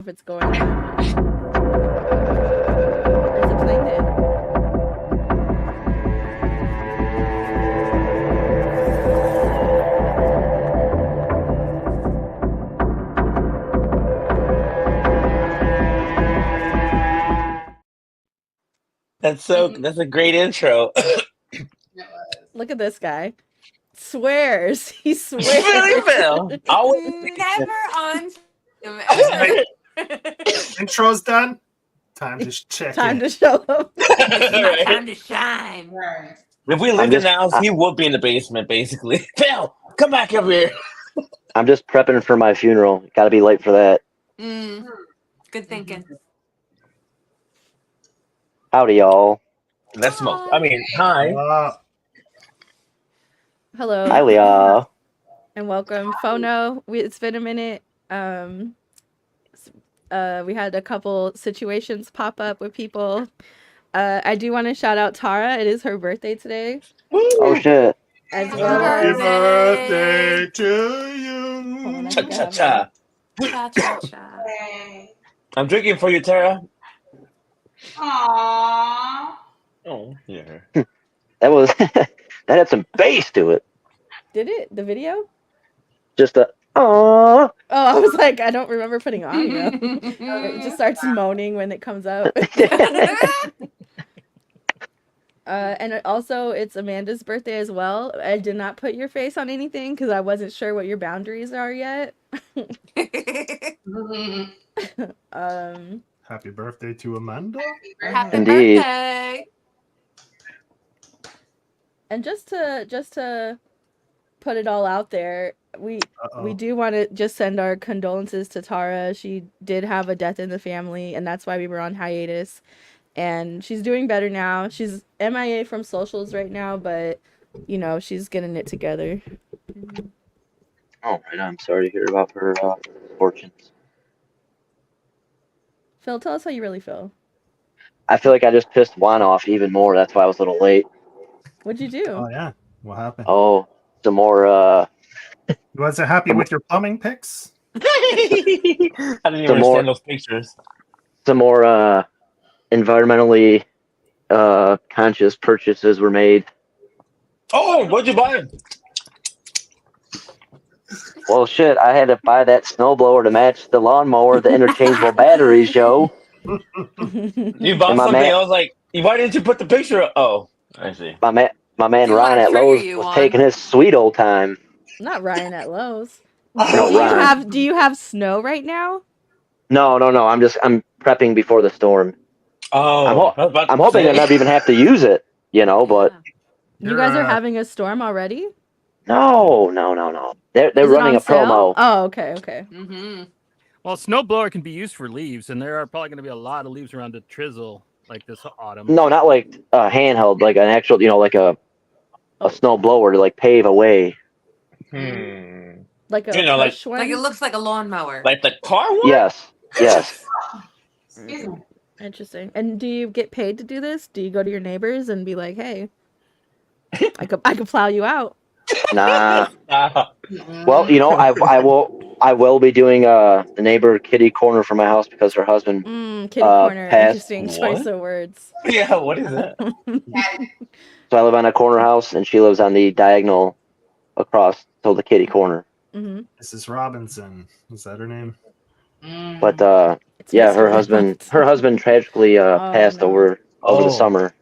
if it's going. There's a plane there. That's a great intro. Look at this guy. Swears. He swears. Really, Phil. Never on. Intro's done. Time to check Time in. to show up. It's my Right. time to shine. Right. If we lived in the house, he would be in the basement, basically. Phil, come back over here. I'm just prepping for my funeral. Got to be late for that. Good thinking. Howdy, y'all. That's smoke. I mean, hi. Hello. Hi, Leah. And welcome. FONO. It's been a minute. We had a couple situations pop up with people. I do want to shout out Tara. It is her birthday today. Oh, shit. As Happy well Happy as birthday to you. Cha cha cha. Cha cha cha. Hey. I'm drinking for you, Tara. Aww. Oh, yeah. That was that had some bass to it. did it? The video? Just a oh. Oh, I was like, I don't remember putting audio. It just starts moaning when it comes out. And also, it's Amanda's birthday as well. I did not put your face on anything because I wasn't sure what your boundaries are yet. Happy birthday to Amanda. Happy Indeed. birthday. And just to put it all out there, we do want to just send our condolences to Tara. She did have a death in the family, and that's why we were on hiatus. And she's doing better now. She's MIA from socials right now, but you know, she's getting it together. Oh, right. I'm sorry to hear about her fortunes. Phil, tell us how you really feel. I feel like I just pissed Juan off even more. That's why I was a little late. What'd you do? Oh yeah. What happened? Oh, some more. You wasn't happy with your plumbing picks? I didn't even Some more- understand those pictures. Some more environmentally conscious purchases were made. Oh, what'd you buy? Well, shit, I had to buy that snowblower to match the lawnmower, the interchangeable batteries, Joe. You bought And my something. man- I was like, why didn't you put the picture up? Oh, I see. My man You Ryan wanna at trigger Lowe's you, was Juan. taking his sweet old time. Not Ryan at Lowe's. No, Ryan. Do you have snow right now? No. I'm prepping before the storm. Oh, I'm I was about to hoping say. I never even have to use it, but You guys are having a storm already? no. They're Is it running on a promo. sale? Oh, okay. Mm-hmm. Well, snowblower can be used for leaves, and there are probably going to be a lot of leaves around to trizzle like this autumn. No, not like a handheld, like an actual, like a snow blower to like pave a way. Like a You know, like- push one? Like it looks like a lawnmower. Like the car one? Yes. Excuse me. Interesting. And do you get paid to do this? Do you go to your neighbors and be like, "Hey, I could plow you out"? Nah. Ah, Well, I will be doing the neighbor kitty corner for my house because her husband. Kitty corner. past- Interesting choice What? of words. yeah, what is that? So I live on a corner house, and she lives on the diagonal across to the kitty corner. Mm-hmm. Mrs. Robinson. Is that her name? But yeah, her husband tragically passed no. over the Oh. summer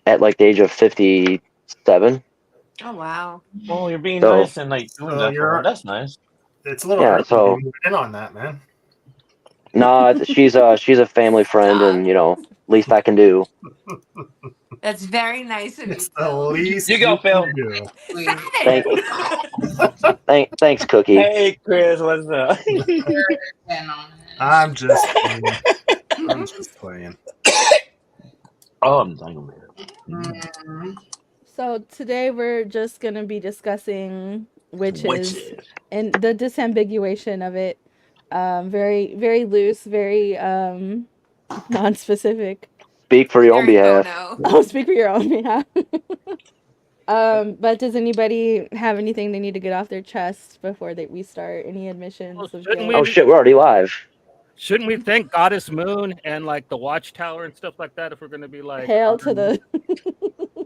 at like the age of 57. Oh wow. Oh, you're being So- nice and like doing So that for you're- her. That's nice. It's a little Yeah, early to so- be moving in on that, man. No, she's a family friend, and least I can do. That's very nice of you. It's the Phil. least You go, can Phil. do. Thanks, Cookie. Hey, Chris, what's up? I'm just playing. Oh, I'm dying, man. So today we're just gonna be discussing witches and the disambiguation of it. Very, very loose, very non-specific. Speak for your own Very behalf. phono. Oh, speak for your own behalf. But does anybody have anything they need to get off their chest before we start? Any admissions Well, of shouldn't guilt? we- Oh shit, we're already live. Shouldn't we thank Goddess Moon and like the Watchtower and stuff like that if we're going to be like Hail to the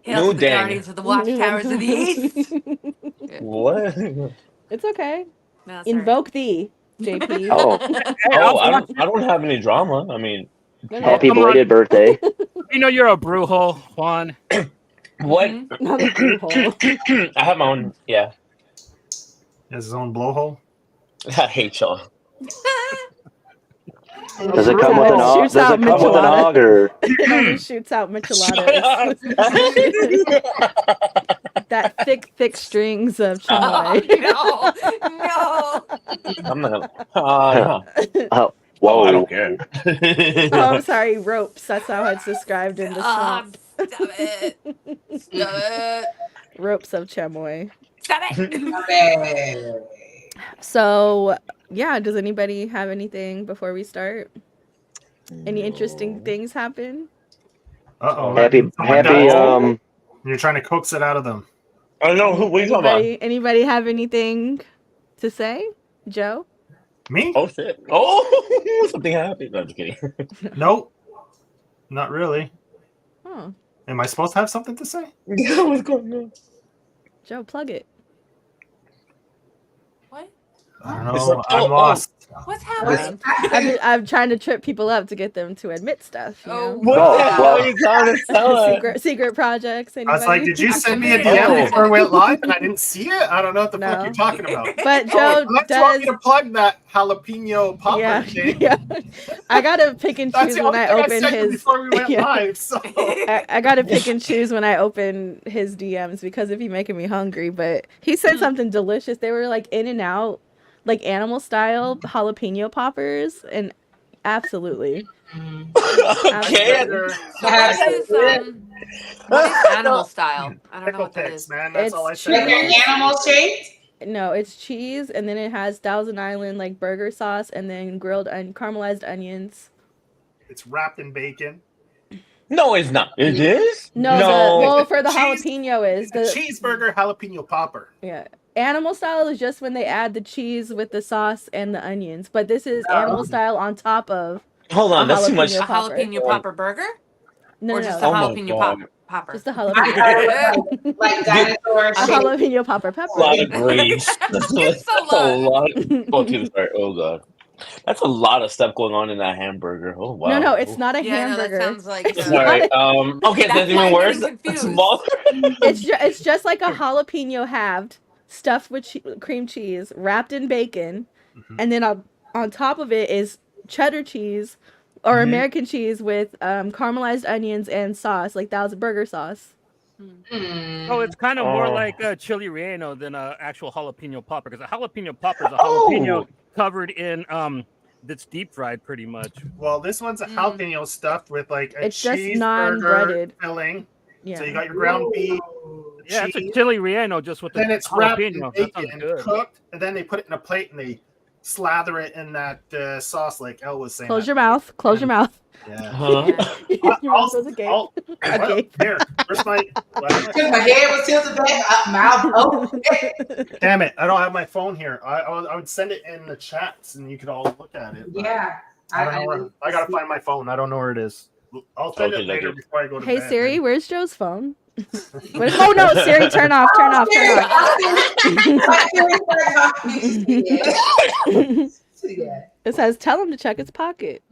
Hail No to the dang. guardians of the watchtowers of the east. What? It's okay. No, sorry. Invoke thee, JP. Oh, Oh, I don't have any drama. I mean, No, happy come on. belated birthday. You know you're a brujo, Juan. what? Mhm. not a blue hole. I have my own. Yeah, He has his own blowhole. I hate y'all. Does it come with an Shoots does out it come with an Michelada. auger? It only shoots out Shut micheladas. up. That thick strings of Oh, chamoy. no. I'm not gonna. Oh, Oh, I whoa. don't care. Oh, I'm sorry, ropes. That's how it's described in the swamp. Stop it. Stop it. Ropes of chamoy. Stop it. Okay. So, yeah, does anybody have anything before we start? Any interesting things happen? Uh-oh. Happy Someone happy died. You're trying to coax it out of them. I don't know who we talking about. Anybody have anything to say? Joe? Me? Oh shit! Oh, something happened. No, I'm just kidding. Nope. Not really. Oh, Am I supposed to have something to say? Yeah, what's going on? Joe, plug it. What? I don't know. It's like- I'm oh. lost. What's happening? I'm trying to trip people up to get them to admit stuff. You know? What Oh, the hell well. are you trying to tell us? secret projects. I was like, Anybody? did you I'm send me a committed. DM Oh. before we went live and I didn't see it? I don't know what the No. fuck you're talking about. But Oh, Joe unless you want me does. to plug that jalapeno popper Yeah, thing. yeah. I gotta pick and That's choose the when only I thing I open sent you his. before we went Yeah. live. So I gotta pick and choose when I open his DMs because if he's making me hungry. But he said something delicious. They were like in and out, like animal style jalapeno poppers, and absolutely. Okay. So what is animal style? I don't know pickle what that picks, is. man. That's It's all I Like said. cheese. an animal shaped? No, it's cheese, and then it has Thousand Island like burger sauce, and then grilled and caramelized onions. It's wrapped in bacon. No, it's not. It is? No, well for the Cheese- jalapeno is The the cheeseburger jalapeno popper. yeah. Animal style is just when they add the cheese with the sauce and the onions, but this is animal style on top of Hold on, a that's too much. jalapeno A popper. jalapeno popper burger? No, Or no, just no. a Oh my jalapeno God. popper? Just a I jalapeno. thought it was like dinosaur A shaped. jalapeno popper A pepper. lot of grease. That's It's a a lot. lot. Oh, too sorry. Oh god, that's a lot of stuff going on in that hamburger. Oh wow. No, it's not a Yeah, no, that hamburger. sounds like It's Sorry. Okay, That's that's why even I'm worse. getting confused. Small. It's just like a jalapeno halved, stuffed with cream cheese, wrapped in bacon, Mhm. and then on top of it is cheddar cheese or Mhm. American cheese with caramelized onions and sauce, like that was burger sauce. Oh, it's kind of more Oh. like a chili relleno than a actual jalapeno popper because a jalapeno popper is a jalapeno covered in that's deep fried pretty much. Well, this one's a jalapeno stuffed with like a It's just cheeseburger non-breaded. filling. Yeah. So you got your ground beef, Yeah, it's a cheese, chili relleno just with the then it's wrapped in jalapeno. That sounds bacon, good. cooked, and then they put it in a plate and they slather it in that sauce, like Elle was saying. Close your mouth. Close your mouth. Yeah. Huh? Your mouth was agape. What? Agape. Here, where's my? My head was tilted back, mouth open. Damn it! I don't have my phone here. I would send it in the chats and you could all look at it. but Yeah. I don't know where. I gotta find my phone. I don't know where it is. I'll send Okay, it later okay. before I go to Hey bed. Siri, where's Joe's phone? Oh no, Siri, turn off, turn off, turn off. It says tell him to check his pocket.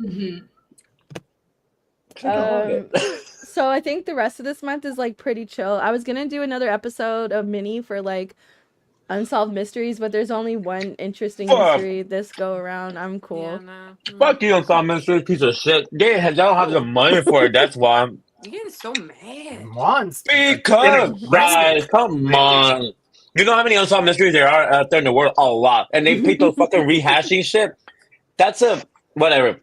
So I think the rest of this month is like pretty chill. I was gonna do another episode of mini for like unsolved mysteries, but there's only one interesting Fuck. mystery this go around. I'm cool. Yeah, no. Fuck you, Unsolved Mysteries, piece of shit. They don't have the money for it. That's why. You're getting so mad. Monster. Because guys, come on. You know how many unsolved mysteries there are out there in the world? A lot. And they pick those fucking rehashing shit. That's a whatever.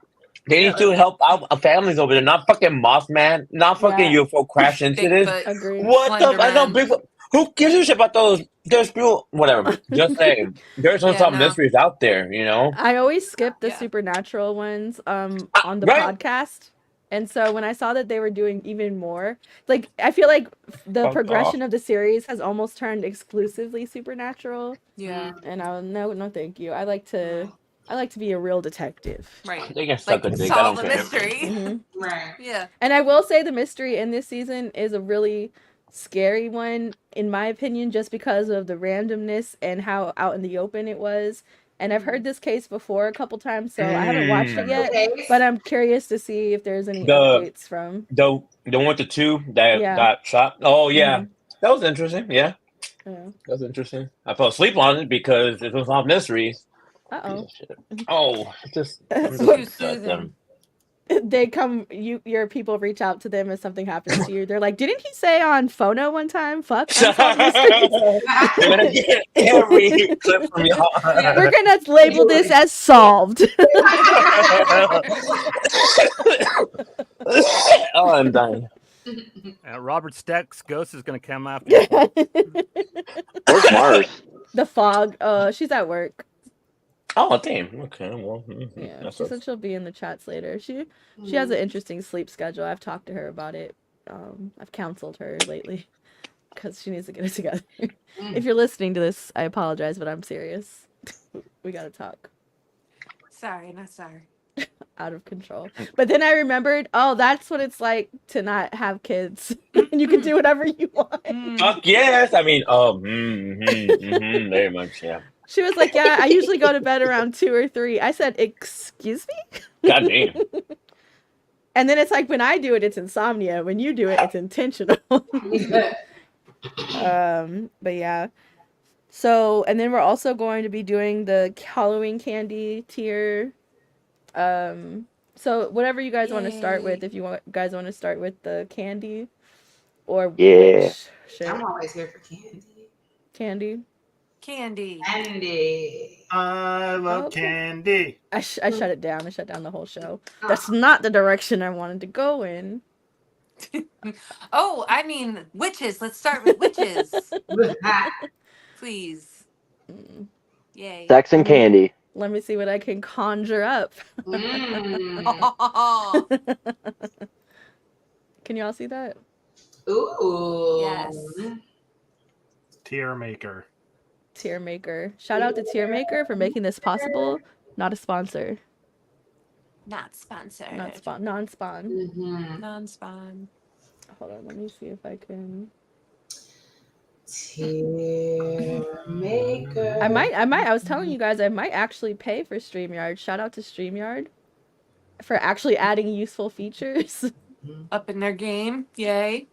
They need to help out families over there, not fucking Mothman, not fucking Yeah. UFO crash incidents. Bigfoot. Agreed. What the? I know Slenderman. Bigfoot. Who gives a shit about those? There's people, whatever. Just saying, there's unsolved no. mysteries out there. You know. I always skip the Yeah. supernatural ones on the Right. podcast And so when I saw that they were doing even more, like I feel like the progression of the series has almost turned exclusively supernatural. Yeah. And no, thank you. I like to be a real detective. Right. They can suck Like a dick. I don't solve a care. mystery. Mhm. Right. Yeah. And I will say the mystery in this season is a really scary one, in my opinion, just because of the randomness and how out in the open it was. And I've heard this case before a couple times, so I haven't watched it yet. Okay. But I'm curious to see if there's any The- updates from. The one with the two that Yeah. got shot. Oh yeah, Mhm. that was interesting. Yeah, Yeah. that was interesting. I fell asleep on it because it was off mysteries. Uh-oh. Oh, just It's I'm too just soothing. They come, your people reach out to them if something happens to you. They're like, didn't he say on FONO one time? Fuck, unsolved mysteries. They're gonna get every clip from y'all. We're gonna label this as solved. Oh, I'm dying. Robert Stack's ghost is going to come after you. Where's Mars? The fog. She's at work. Oh, damn. Okay, well, Yeah, that she sucks. said she'll be in the chats later. She has an interesting sleep schedule. I've talked to her about it. I've counseled her lately because she needs to get it together. If you're listening to this, I apologize, but I'm serious. We gotta talk. Sorry, not sorry. Out of control. But then I remembered, oh, that's what it's like to not have kids. And you can do whatever you want. Fuck yes. I mean, very much, yeah. She was like, yeah, I usually go to bed around 2 or 3. I said, excuse me? God damn. And then it's like, when I do it, it's insomnia. When you do it, it's intentional. But yeah. So, and then we're also going to be doing the Halloween candy tier. So whatever you guys want to start with, if you guys want to start with the candy or which shit. I'm always here for candy. Candy. Candy. I love candy. I shut it down. I shut down the whole show. That's not the direction I wanted to go in. Oh, I mean, witches. Let's start with witches. Please. Yay. Sex and candy. Let me see what I can conjure up. Oh, Can y'all see that? Ooh. yes. Tier maker. Tier Maker. Shout out to Tier Maker for making this possible. Not a sponsor. Not sponsored. Non-spawn. Mm-hmm. Non-spawn. Hold on, let me see if I can. Tier maker. I might. I was telling you guys I might actually pay for StreamYard. Shout out to StreamYard for actually adding useful features. Up in their game. Yay.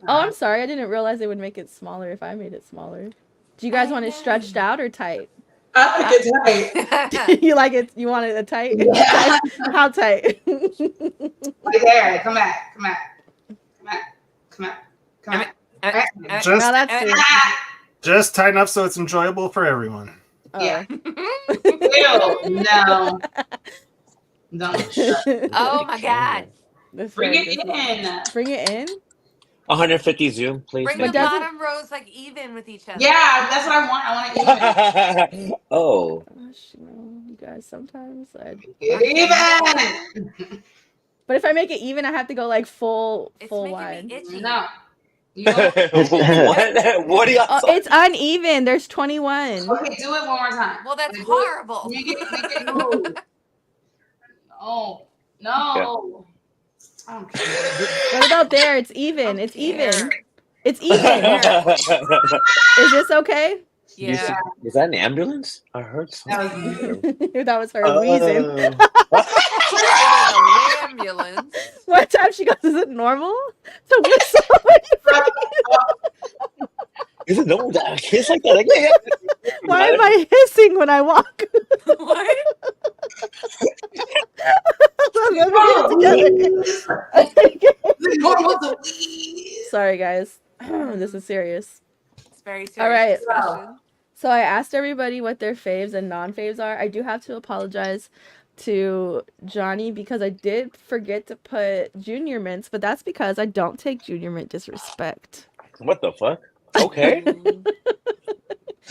Oh, I'm sorry. I didn't realize they would make it smaller if I made it smaller. Do you guys want it stretched out or tight? I like it tight. You like it? You want it a tight? Yeah. How tight? Right there. Come back. Come back. Come back. Come back. Come back. Just, Now that's too. just tight enough so it's enjoyable for everyone. Yeah. Ew, no. Don't. Oh my God. Bring it in. Bring it in? 150 Zoom, please. Bring But the doesn't- bottom rows like even with each other. Yeah, that's what I want. I want to even. Oh. Gosh, you guys, sometimes Even. But if I make it even, I have to go like full It's full making wide. me itchy. No. You don't. What? What are y'all Oh, talking it's uneven. There's 21. Okay, do it one more time. Well, that's Like, horrible. Make it move. No. No. I don't care. What about there? It's even. It's even. It's even. about? Is this okay? Yeah. Is that an ambulance? I heard That something. was That was her wheezing. The ambulance. One time she goes, "Is it normal to whistle?" Is it normal to kiss like that? Like, yeah. Why am I hissing when I walk? What? Let me get it together. normal to wheeze. Sorry, guys. This is serious. It's very serious All right. discussion. So I asked everybody what their faves and non-faves are. I do have to apologize to Johnny because I did forget to put Junior Mints, but that's because I don't take Junior Mint disrespect. What the fuck? Okay.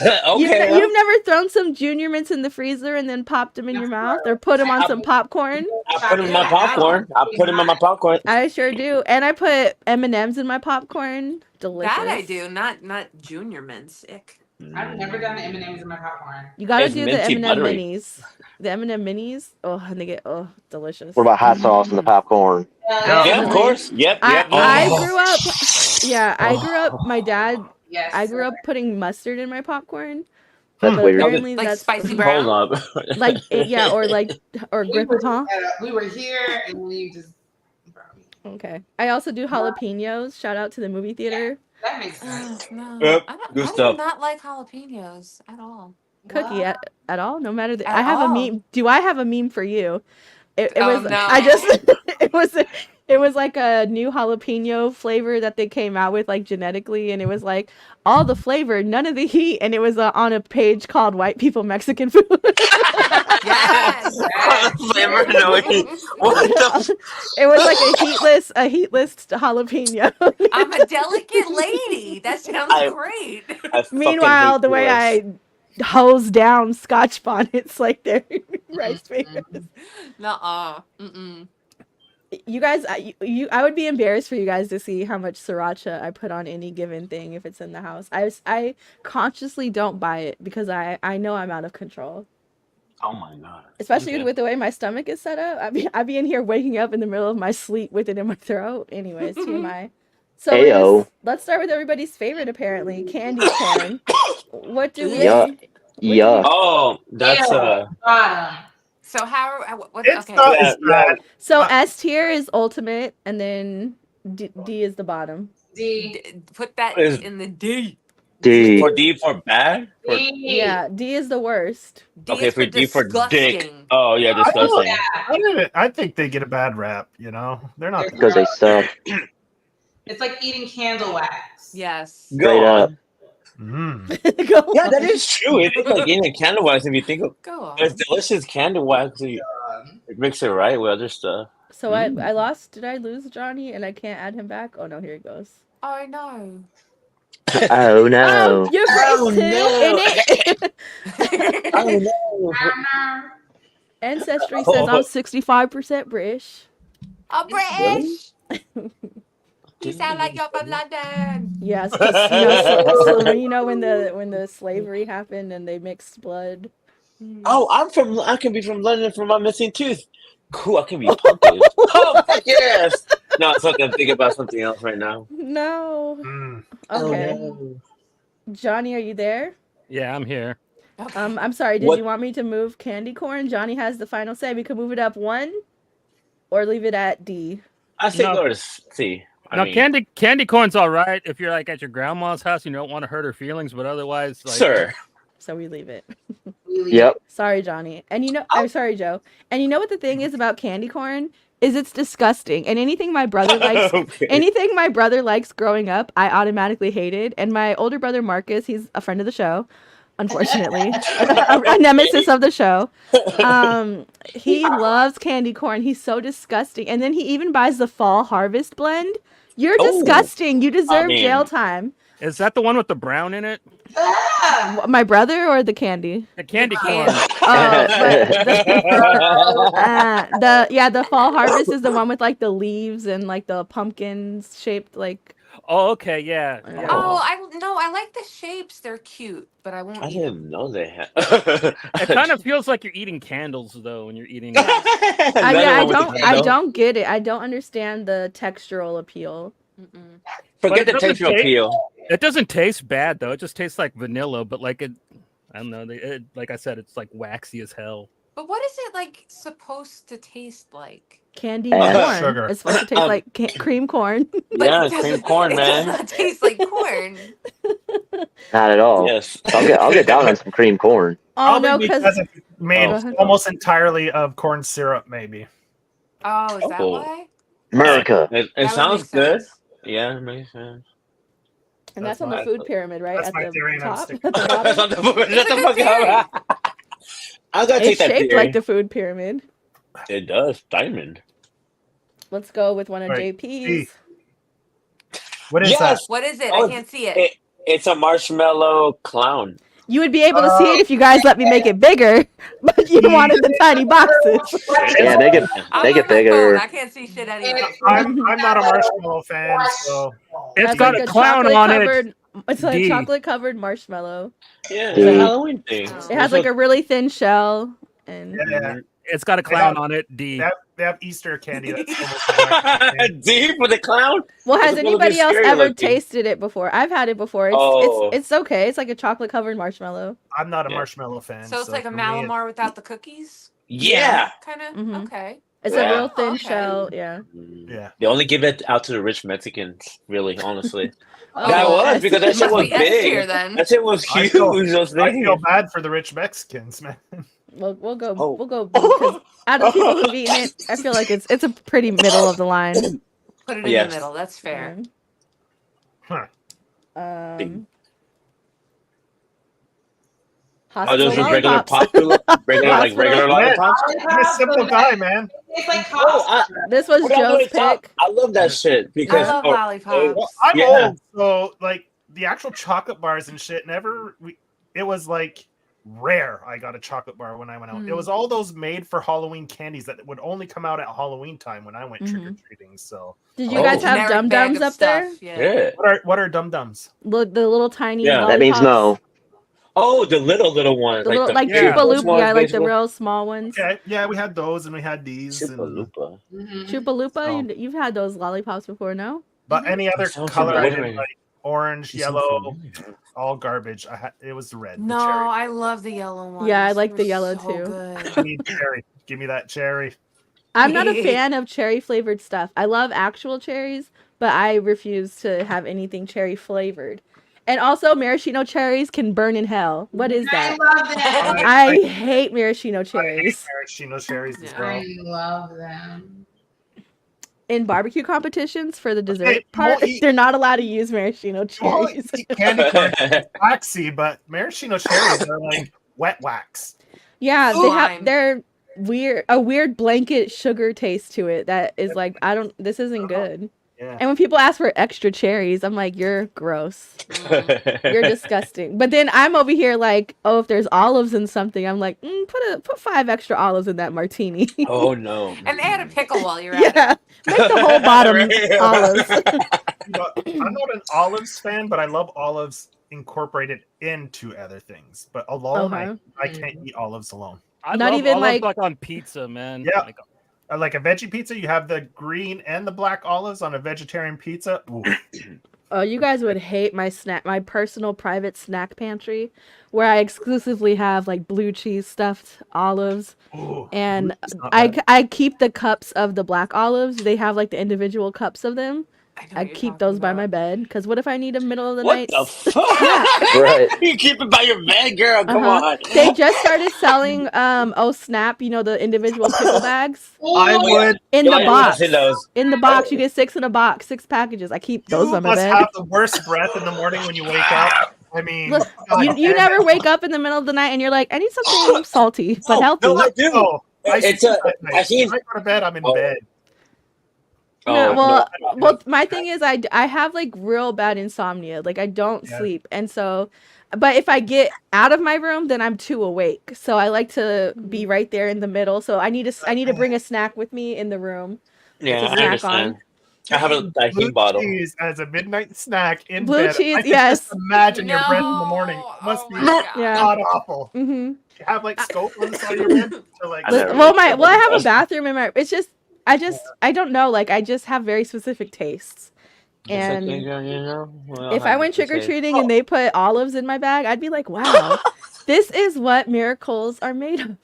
Okay. You've never thrown some Junior Mints in the freezer and then popped them in your mouth, or put them on some popcorn? I put him in my popcorn. I put him in my popcorn. I sure do, and I put M&Ms in my popcorn. Delicious. That I do, not Junior Mints. Ick. I've never done the M&Ms in my popcorn. You gotta It's do the minty M&M buttery. minis. The M&M minis. Oh, and they get delicious. What about hot sauce in the popcorn? Yeah, of course. Yep. I Oh. grew up. Yeah, I grew up. My dad. Yes. I grew up putting mustard in my popcorn. That's But weird. apparently Like that's spicy brown. Hold up. or gratin. We were here and we just. Okay. I also do jalapenos. Shout out to the movie theater. That makes sense. No, Yep, I good do stuff. not like jalapenos at all. Cookie What? at all? No matter the. At I have a all. meme. Do I have a meme for you? It Oh, was. no. I just. It was like a new jalapeno flavor that they came out with, like genetically, and it was like all the flavor, none of the heat, and it was on a page called "White People Mexican Food." Yes. Flavor, no heat. What the? It was like a heatless jalapeno. I'm a delicate lady. That sounds great. I fucking Meanwhile, hate the way this. I hose down Scotch bonnets like they're rice papers. Nuh-uh. Mm-mm. You guys, I would be embarrassed for you guys to see how much sriracha I put on any given thing if it's in the house. I consciously don't buy it because I know I'm out of control. Oh my god. Especially Okay. with the way my stomach is set up. I'd be in here waking up in the middle of my sleep with it in my throat. Anyways, TMI. So Ayo. let's start with everybody's favorite, apparently, candy corn. What do we? Yuck. Yuck. Oh, that's Bottom. So how? What? It's Okay. not Yeah, as bad. So S tier is ultimate, and then D is the bottom. D. Put that Is- in the D. D. for D for bad. Or, D. Yeah, D is the worst. D okay, is for D for dick. disgusting. Oh yeah, disgusting. I think they get a bad rap. You know, they're not. Because they suck. It's like eating candle wax. Yes. Go Straight up. on. Mm. Go Yeah, on. that is true. It is like eating candle wax. If you think of Go on. it's delicious candle wax, you mix it right with other stuff. So I lost. Did I lose Johnny? And I can't add him back? Oh no, here he goes. Oh no. Oh no. You're Oh, British too, no. innit? Oh no. Ancestry says I'm 65% British. I'm British. You sound like you're from London. Yes, because you know when the slavery happened and they mixed blood. Oh, I can be from London for my missing tooth. Cool, I can be punkish. Oh fuck yes. No, it's okay. I'm thinking about something else right now. No. Mm. Okay. Oh, no. Johnny, are you there? Yeah, I'm here. Okay. I'm sorry. Did What- you want me to move candy corn? Johnny has the final say. We could move it up 1 or leave it at D. I think No. go to C. I Now, mean, candy corn's all right if you're like at your grandma's house. You don't want to hurt her feelings, but otherwise, like, sir. So we leave it. Yep. Sorry, Johnny. And I'm sorry, Joe. And you know what the thing is about candy corn is it's disgusting. And anything my brother likes, Okay. anything my brother likes growing up, I automatically hated. And my older brother Marcus, he's a friend of the show, unfortunately, a nemesis of the show. He loves candy corn. He's so disgusting. And then he even buys the fall harvest blend. You're Oh. disgusting. You deserve mean- jail time. is that the one with the brown in it? My brother or the candy? The candy corn. The fall harvest is the one with like the leaves and like the pumpkins shaped like. Oh, okay, yeah. yeah. Oh, I like the shapes. They're cute, but I won't I eat them. didn't know they had. It kind of feels like you're eating candles though when you're eating. I don't get it. I don't understand the textural appeal. Mm-mm. Forget But the it doesn't texture taste- appeal. It doesn't taste bad though. It just tastes like vanilla, but like it. I don't know. Like I said, it's like waxy as hell. But what is it like supposed to taste like? Candy Ass. corn. Sugar. It's supposed to taste like cream corn. But Yeah, it doesn't- cream corn, it man. does not taste like corn. Not at all. Yes. I'll get down on some cream corn. Oh no, Probably because it's made Go ahead. almost entirely of corn syrup, maybe. Oh, is that Oh. why? America. It That would sounds make good. sense. Yeah, it makes sense. and that's That's on the my- food pyramid, right? that's At my the theory, and I'm top, sticking at the with bottom. Shut the fuck up. I'm gonna take It's that shaped theory. like the food pyramid. It does. Diamond. Let's go with one of Right. JP's. What is Yes. What is it? Oh, I can't see it. It's a marshmallow clown. You would be able to see it if you guys let me make it bigger, but you wanted the tiny boxes. Yeah, make it I'm make on it my bigger. phone. I can't see shit anyway. I'm not a marshmallow fan, so It's That's got like a a clown chocolate on it. covered. It's like D. chocolate covered marshmallow. Yeah, it's D. a Halloween thing. Oh. It has like a really thin shell, and yeah. It's got a clown on it. D. They have Easter candy. That's almost exactly the same. Deep with the clown. well, has It's a little bit anybody else scary ever looking. tasted it before? I've had it before. Oh. It's okay. It's like a chocolate covered marshmallow. I'm not a Yeah. marshmallow fan. So it's like a for me, Malamar without the cookies? Yeah. Kind of? Mhm. Okay. It's Yeah. a real thin Okay. shell. Yeah. Yeah. They only give it out to the rich Mexicans, really, honestly. Oh, That was yes. because that It shit must was be S tier big. then. That shit was I huge. feel- Those I things. feel bad for the rich Mexicans, man. We'll go Oh. we'll go because out of the people who've eaten it, I feel like it's a pretty middle of the line. Put it in Yes. the middle. That's fair. Huh. Um, Oh, hospital those are regular lollipops. popular, regular Hospital- lollipops. I'm a simple guy, man. It's like Oh, This was what y'all Joe's doing top? pick. I love that shit I because love oh, lollipops. I'm Yeah. old, so like the actual chocolate bars and shit. It was like rare. I got a chocolate bar when I went out. It Mm. was all those made for Halloween candies that would only come out at Halloween time when I went Mhm. trick or treating. So Did you Oh. guys have Generic dum bag dums of up stuff, there? yeah. what are dum dums? The little tiny Yeah. lollipops. That means no. Oh, the little ones, The little like Yeah. Chupa Loop, ones, yeah, like the basically. real small ones. Okay, yeah, we had those and we had these. Chupa And, Lupa. Chupa Lupa, So- you've had those lollipops before, no? but any other sounds color, I familiar. didn't like orange, You sound yellow, familiar. all garbage. It was the red. No, the cherry. I love the yellow ones. Yeah, I like They're the yellow so too. Good. I need cherry. Give me that cherry. I'm not a fan of cherry flavored stuff. I love actual cherries, but I refuse to have anything cherry flavored. And also, maraschino cherries can burn in hell. What is I that? love them. I hate maraschino cherries. Maraschino cherries as Yeah. well. I love them. In barbecue competitions for the dessert Okay, part, well, they're not allowed to use maraschino Well, cherries. candy corn is waxy, but maraschino cherries are like wet wax. Yeah, Lime. they're a weird blanket sugar taste to it that is like this isn't good. Yeah. And when people ask for extra cherries, I'm like, you're gross. Mm. You're disgusting. But then I'm over here like, oh, if there's olives in something, I'm like, put 5 extra olives in that martini. Oh no. And they had a pickle while you're at Yeah, make the whole bottom Right. olives. I'm not an olives fan, but I love olives incorporated into other things. But alone, Uh-huh. I can't eat olives alone. I Not love even olives, like- on pizza, man. Yeah. Like, Like a veggie pizza, you have the green and the black olives on a vegetarian pizza. Ooh. Oh, you guys would hate my personal private snack pantry, where I exclusively have like blue cheese stuffed olives, Ooh. and It's not bad. I keep the cups of the black olives. They have like the individual cups of them. I know I what you're keep talking those by about. my bed because what if I need a middle of the What night? the fuck? Right. You keep it by your bed, girl. Come Uh-huh. on. They just started selling oh snap, the individual pickle bags I would. in You the like box. watching those? In the box, you get 6 in a box, 6 packages. I keep those You by my must bed. have the worst breath in the morning when you wake up. I mean, Look, God you damn never it. wake up in the middle of the night and you're like, I need something salty but healthy. No, I do. Oh, It's sleep a- at night. I seen- When I go to bed, I'm in Oh. bed. No, Oh, well, my thing is I have like real bad insomnia. Like I don't Yeah. sleep, and so, but if I get out of my room, then I'm too awake. So I like to be right there in the middle. So I need to bring a snack with me in the room. yeah, to I snack understand. I have a Blue heat bottle. cheese as a midnight snack in Blue bed. cheese, I can yes. just imagine your breath in the morning. No. It must Oh be my God. Yeah. god awful. Mm-hmm. You have like scope on the side of your bed to like. I never Well, really I have a bathroom in my. It's just I don't know. Like I just have very specific tastes. And if I went trick or treating and they put olives in my bag, I'd be like, wow, this is what miracles are made of.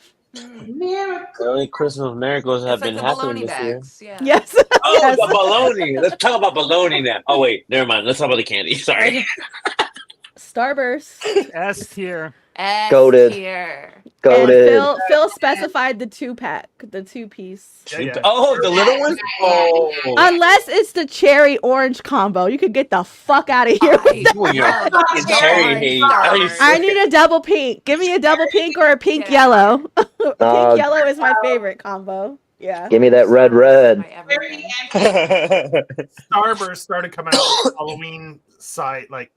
Miracle. The only Christmas miracles have It's like been the happening bologna this year. bags. Yeah. Yes. Oh, Yes. the baloney. Let's talk about baloney now. Oh wait, never mind. Let's talk about the candy. Sorry. Starburst. S tier. S Goated. tier. And Goated. Phil specified the 2-pack, the 2-piece. Yeah. Oh, the little one. Oh, Unless it's the cherry orange combo, you could get the fuck out of here. I you and your love fucking cherry orange hate. Starburst. Are you I need a double pink. Give me a double pink or a pink Get out yellow. Pink Uh, yellow is my favorite combo. Yeah. Give me that red. My everything. Starburst started coming out with Halloween side like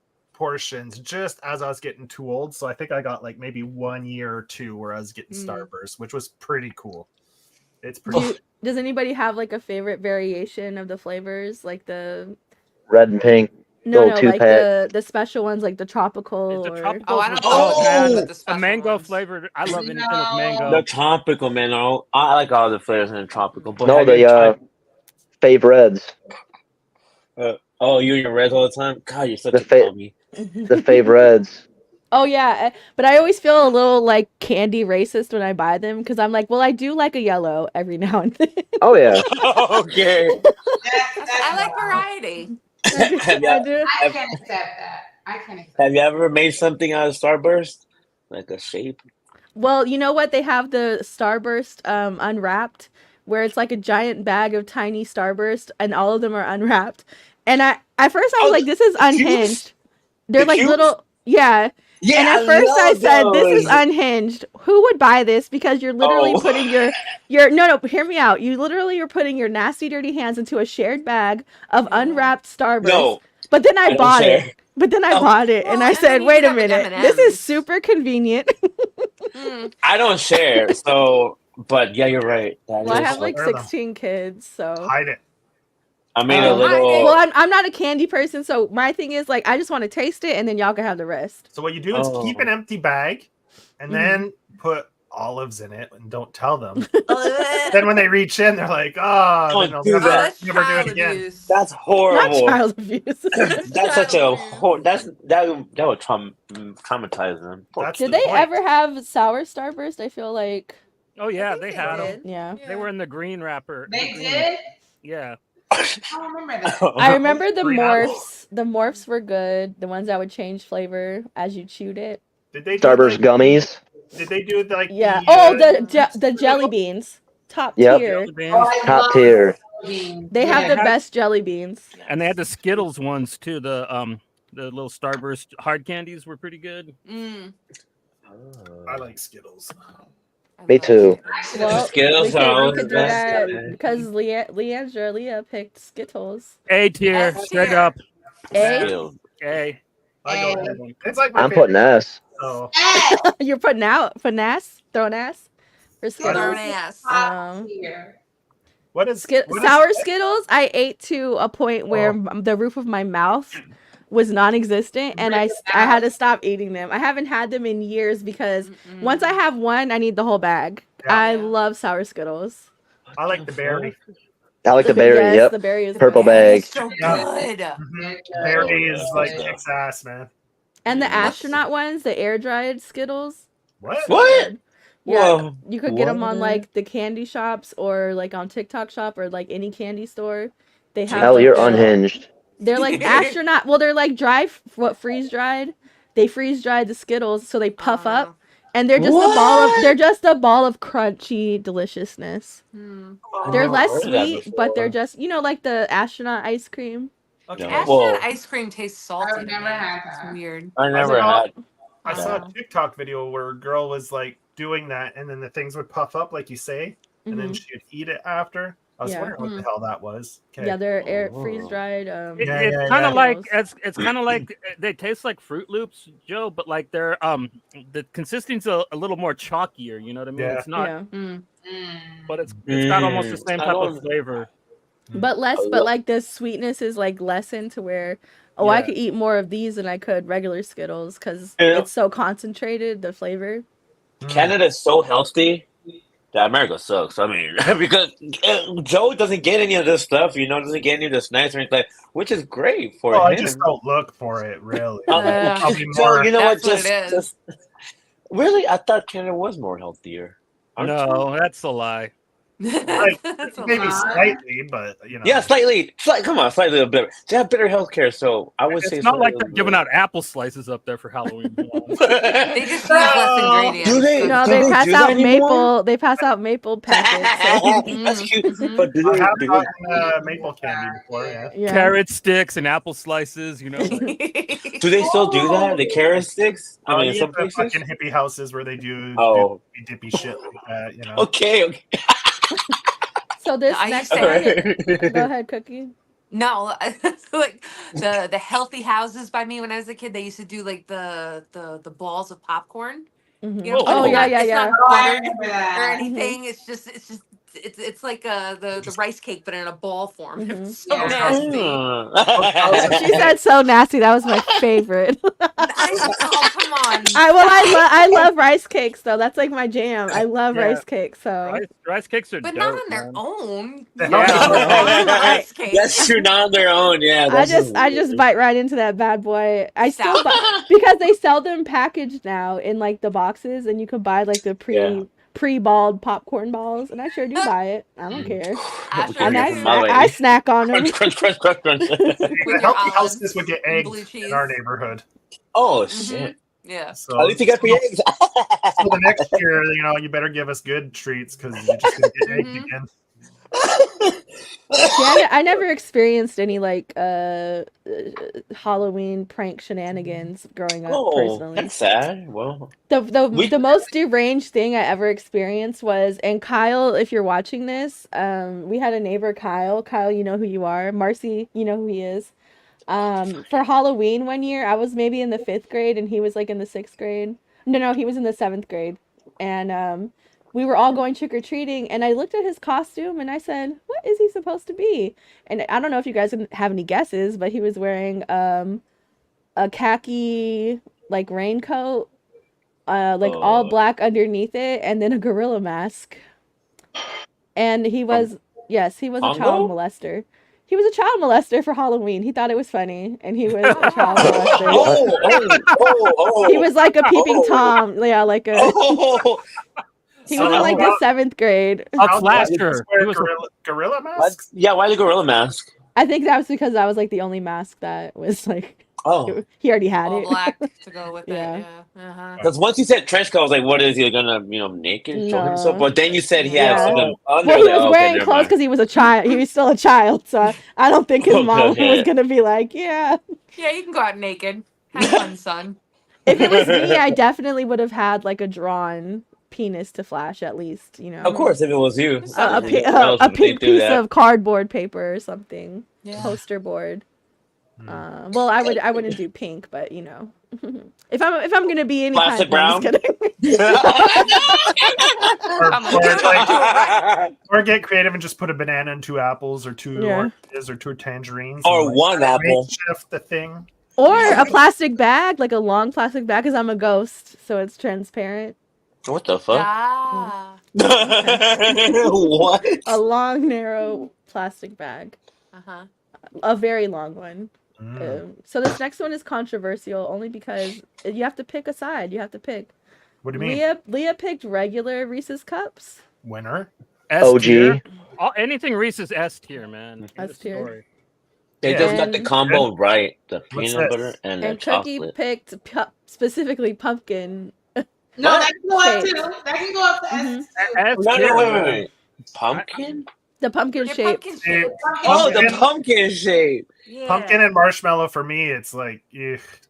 portions just as I was getting too old. So I think I got like maybe 1 year or 2 where I was getting Starburst, which was pretty cool. It's pretty. Does anybody have like a favorite variation of the flavors, like the Red and pink. no, Little like two-pack. the special ones, like the tropical The or tropical. Oh, I don't know Oh, the a special mango ones. flavored. I love anything No. with mango. the tropical, man. I like all the flavors in the tropical. But No, have you the tried? Fave Reds. Oh, you and your reds all the time. God, you're such The a fa- dummy. The Fave Reds. Oh yeah, but I always feel a little like candy racist when I buy them because I'm like, well, I do like a yellow every now and then. Oh yeah. Okay. I like variety. have you I do. I can't accept that. I can't accept have you ever made something out of Starburst, like a shape? Well, you know what? They have the Starburst unwrapped, where it's like a giant bag of tiny Starburst, and all of them are unwrapped. And at first I was like, this is the cubes? unhinged. They're The like cubes? little, yeah. Yeah, And at first I said, this is unhinged. Who would buy this? Because you're literally putting your no, hear me out. You literally are putting your nasty, dirty hands into a shared bag of unwrapped Starburst. No, But then I don't bought share. it. But then I Oh. bought it, Well, and I and then said, you wait could a have, like, minute. This is M&Ms. super convenient. I don't share. So, but yeah, you're right. That Well, I is have like Share them. 16 kids, so. Hide it. I made a Um, little. Well, I'm not a candy person, so my thing is like I just want to taste it, and then y'all can have the rest. So what you do is keep an empty bag, and then put olives in it, and don't tell them. Then when they reach in, they're like, "Oh, Don't then they'll do never, that. That's never do child it again." abuse. That's Not horrible. child abuse. That's such a Child abuse. that would traumatize them. Poor That's Did the they point. ever have sour Starburst? I feel like, Oh yeah, think they they had them. did. yeah. They were in the green wrapper. the They green- did? Yeah. I don't remember that. I remember the Green morphs. The morphs were good. The ones that would change flavor as you chewed it. Did they do Starburst like, gummies. Did they do like Yeah. the? Oh, the jelly beans, top Yep. tier. Jelly beans. Oh, I Top love tier. beans. They have Yeah. the best jelly beans. And they had the Skittles ones too. The little Starburst hard candies were pretty good. I like Skittles. Me too. Well, Skittles we are could always do best, that man. because Leah picked Skittles. A tier, S straight tier. up. A. Skittles. A. I go with that one. It's like my I'm favorite. putting S. So Hey, You're putting out throwing ass for Skittles. Throwing ass. top tier. what is Sour Skittles, I ate to a point where the roof of my mouth was non-existent, and I had to stop eating them. I haven't had them in years because once I have one, I need the whole bag. Yeah. I love Sour Skittles. I like the berry. I like the berry. Yes, Yep. the berry is Purple good. bag. It's so Yeah. good. Mhm. Berry is like kicks ass, man. And the astronaut ones, the air dried Skittles. What? What? Yeah, Whoa. you could get them on What? like the candy shops or like on TikTok shop or like any candy store. They have Hell, like, you're the- unhinged. They're like astronaut. Well, they're like freeze dried. They freeze dried the Skittles, so they puff up, and they're just a ball of. What? They're just a ball of crunchy deliciousness. I've They're never less heard of that sweet, but they're before. just like the astronaut ice cream. Okay. Yeah. Astronaut Whoa. ice cream tastes salty. I've to never me. had It's that. weird. I never saw- had. I saw Wow. a TikTok video where a girl was like doing that, and then the things would puff up, like you say, and then Mhm. she'd eat it after. I was Yeah. wondering what the hell that was. Okay. Yeah, they're air Oh. freeze dried. It's Yeah, kind yeah. of like it's kind of like they taste like Fruit Loops, Joe, but like they're the consistency's a little more chalkier. You know what I mean? Yeah. It's not, Yeah, Mm. but it's got almost the same I type of don't- flavor. but less. But like the sweetness is like lessened to where. Oh, I Yeah. could eat more of these than I could regular Skittles because Yeah. it's so concentrated, the flavor. Canada's so healthy that America sucks. I mean, because Joe doesn't get any of this stuff, doesn't get any of the snacks or anything, which is great for Well, I him. just don't look for it, really. Yeah. I'll be So more. you know what? That's what it is. Just really, I thought Canada was more healthier. Aren't you? No, that's a lie. Like, That's a maybe lot. slightly, but you know. Yeah, slightly. Come on, slightly better. They have better healthcare, so I would say It's not like slightly they're giving out apple slices up there for Halloween. They just use less ingredients. Do they? No, do they they pass do that out anymore? maple. They pass out maple packets. So, That's cute. Mhm. But do I they? have Do gotten maple candy before, yeah. yeah. Carrot sticks and apple slices. You know, like, do they still do that? The carrot sticks? I mean, in You some get the places. fucking hippie houses where they do Oh. dippy shit like that, Okay. So this I next used to one. hate Go ahead, Cookie. No, like the healthy houses by me when I was a kid, they used to do like the balls of popcorn. Mhm. You know, Oh, yeah, it's yeah. not Oh, I buttered remember or that. anything. It's like the rice cake, but in a ball form. Mhm. It's so Yeah. nasty. She said so nasty. That was my favorite. Oh, come on. I love rice cakes though. That's like my jam. I love Yeah. rice cakes. So Rice cakes are But dope, not on their man. own. Yeah. You don't No. rice cake. That's true, not on their own. Yeah, I that's just bite right into that bad boy. I still Stop. buy because they sell them packaged now in like the boxes, and you could buy like the pre-balled popcorn balls, and I sure do buy it. I don't care. Asher, And Yeah, I, from my snack, way. I snack on them. Crunch, crunch, crunch, crunch, crunch. The With your healthy olives houses would get and eggs blue in cheese. our neighborhood. Oh Mhm. shit! Yeah. So At least you got free eggs. So the next year, you better give us good treats because you're just gonna get eggs Mhm. again. See, I never experienced any like Halloween prank shenanigans growing up Oh, personally. that's sad. Well, The most deranged thing I ever experienced was, and Kyle, if you're watching this, we had a neighbor, Kyle. Kyle, you know who you are. Marcy, you know who he is. For Halloween one year, I was maybe in the 5th grade and he was like in the 6th grade. No, he was in the 7th grade. And we were all going trick or treating, and I looked at his costume and I said, "What is he supposed to be?" And I don't know if you guys have any guesses, but he was wearing a khaki like raincoat, like all black underneath it, and then a gorilla mask. And he was he was a child Congo? molester. He was a child molester for Halloween. He thought it was funny, and he was a child molester. Oh. He was like a peeping Tom. Yeah, like a. Oh. He was in like the 7th grade. A flasher. Wear He was a- gorilla masks. Yeah, why the gorilla mask? I think that was because I was like the only mask that was like. Oh, He already had All it. black to go with Yeah. it. Yeah. Uh-huh. because once you said trench coat, I was like, "What is he gonna, naked show himself?" No. But then you said he Yeah. had something under. Well, he there. was Okay, wearing never clothes mind. because he was a child. He was still a child, so I don't think his mom Okay. was gonna be like, "Yeah." Yeah, you can go out naked. Have fun, son. If it was me, I definitely would have had like a drawn penis to flash at least. Of course, if it was you, A pink piece of cardboard paper or something. Yeah. Poster board. Well, I wouldn't do pink, but if I'm gonna be any Plastic kind of thing, I'm just kidding. Or get creative and just put a banana and 2 apples, or 2 Yeah. oranges, or 2 tangerines, or and, like, one apple. shift the thing. Or a plastic bag, like a long plastic bag, because I'm a ghost, so it's transparent. What the fuck? Ah. What? A long, narrow plastic bag, Uh-huh. a very long one. Mm. So this next one is controversial only because you have to pick a side. You have to pick. What do you mean? Leah picked regular Reese's cups. Winner? S OG. tier. Anything Reese's S tier, man. End S of tier. story. They just got the And- combo right. The What's peanut this? butter and the And Cookie chocolate. picked specifically pumpkin. No, What? that can go up Shapes. too. That can go up to S. Mhm. S No, tier. wait. Pumpkin? The pumpkin Yeah, shape. pumpkin shape. Oh, the Pumpkin. pumpkin shape. Yeah. Pumpkin and marshmallow for me, it's like,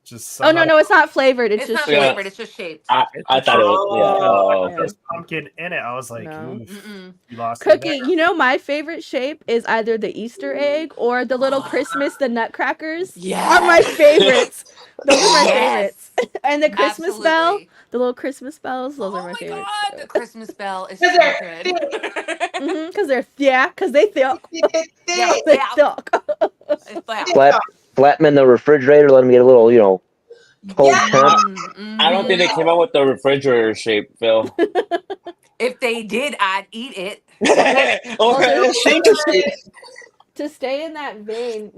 just. Oh no, it's not flavored. It's It's just not shaped. flavored, it's just shaped. I thought it was. Yeah. Oh, okay. There's pumpkin in it. I was like, No. oof, Mm-mm. you lost me Cookie, there. you know my favorite shape is either the Easter egg or the little Christmas, the nutcrackers. Yes. Are my favorites. Those are my Yes. favorites. And the Christmas bell, Absolutely. the little Christmas bells, those Oh are my my favorites. god, the Christmas bell is so Because they're good. Because they're because they thick. Yeah. They thick. It's like, Slap them in the refrigerator, let them get a little, cold Yeah. temp. I don't think they came out with the refrigerator shape, Phil. if they did, I'd eat it. Or shake the shape. To stay in that vein,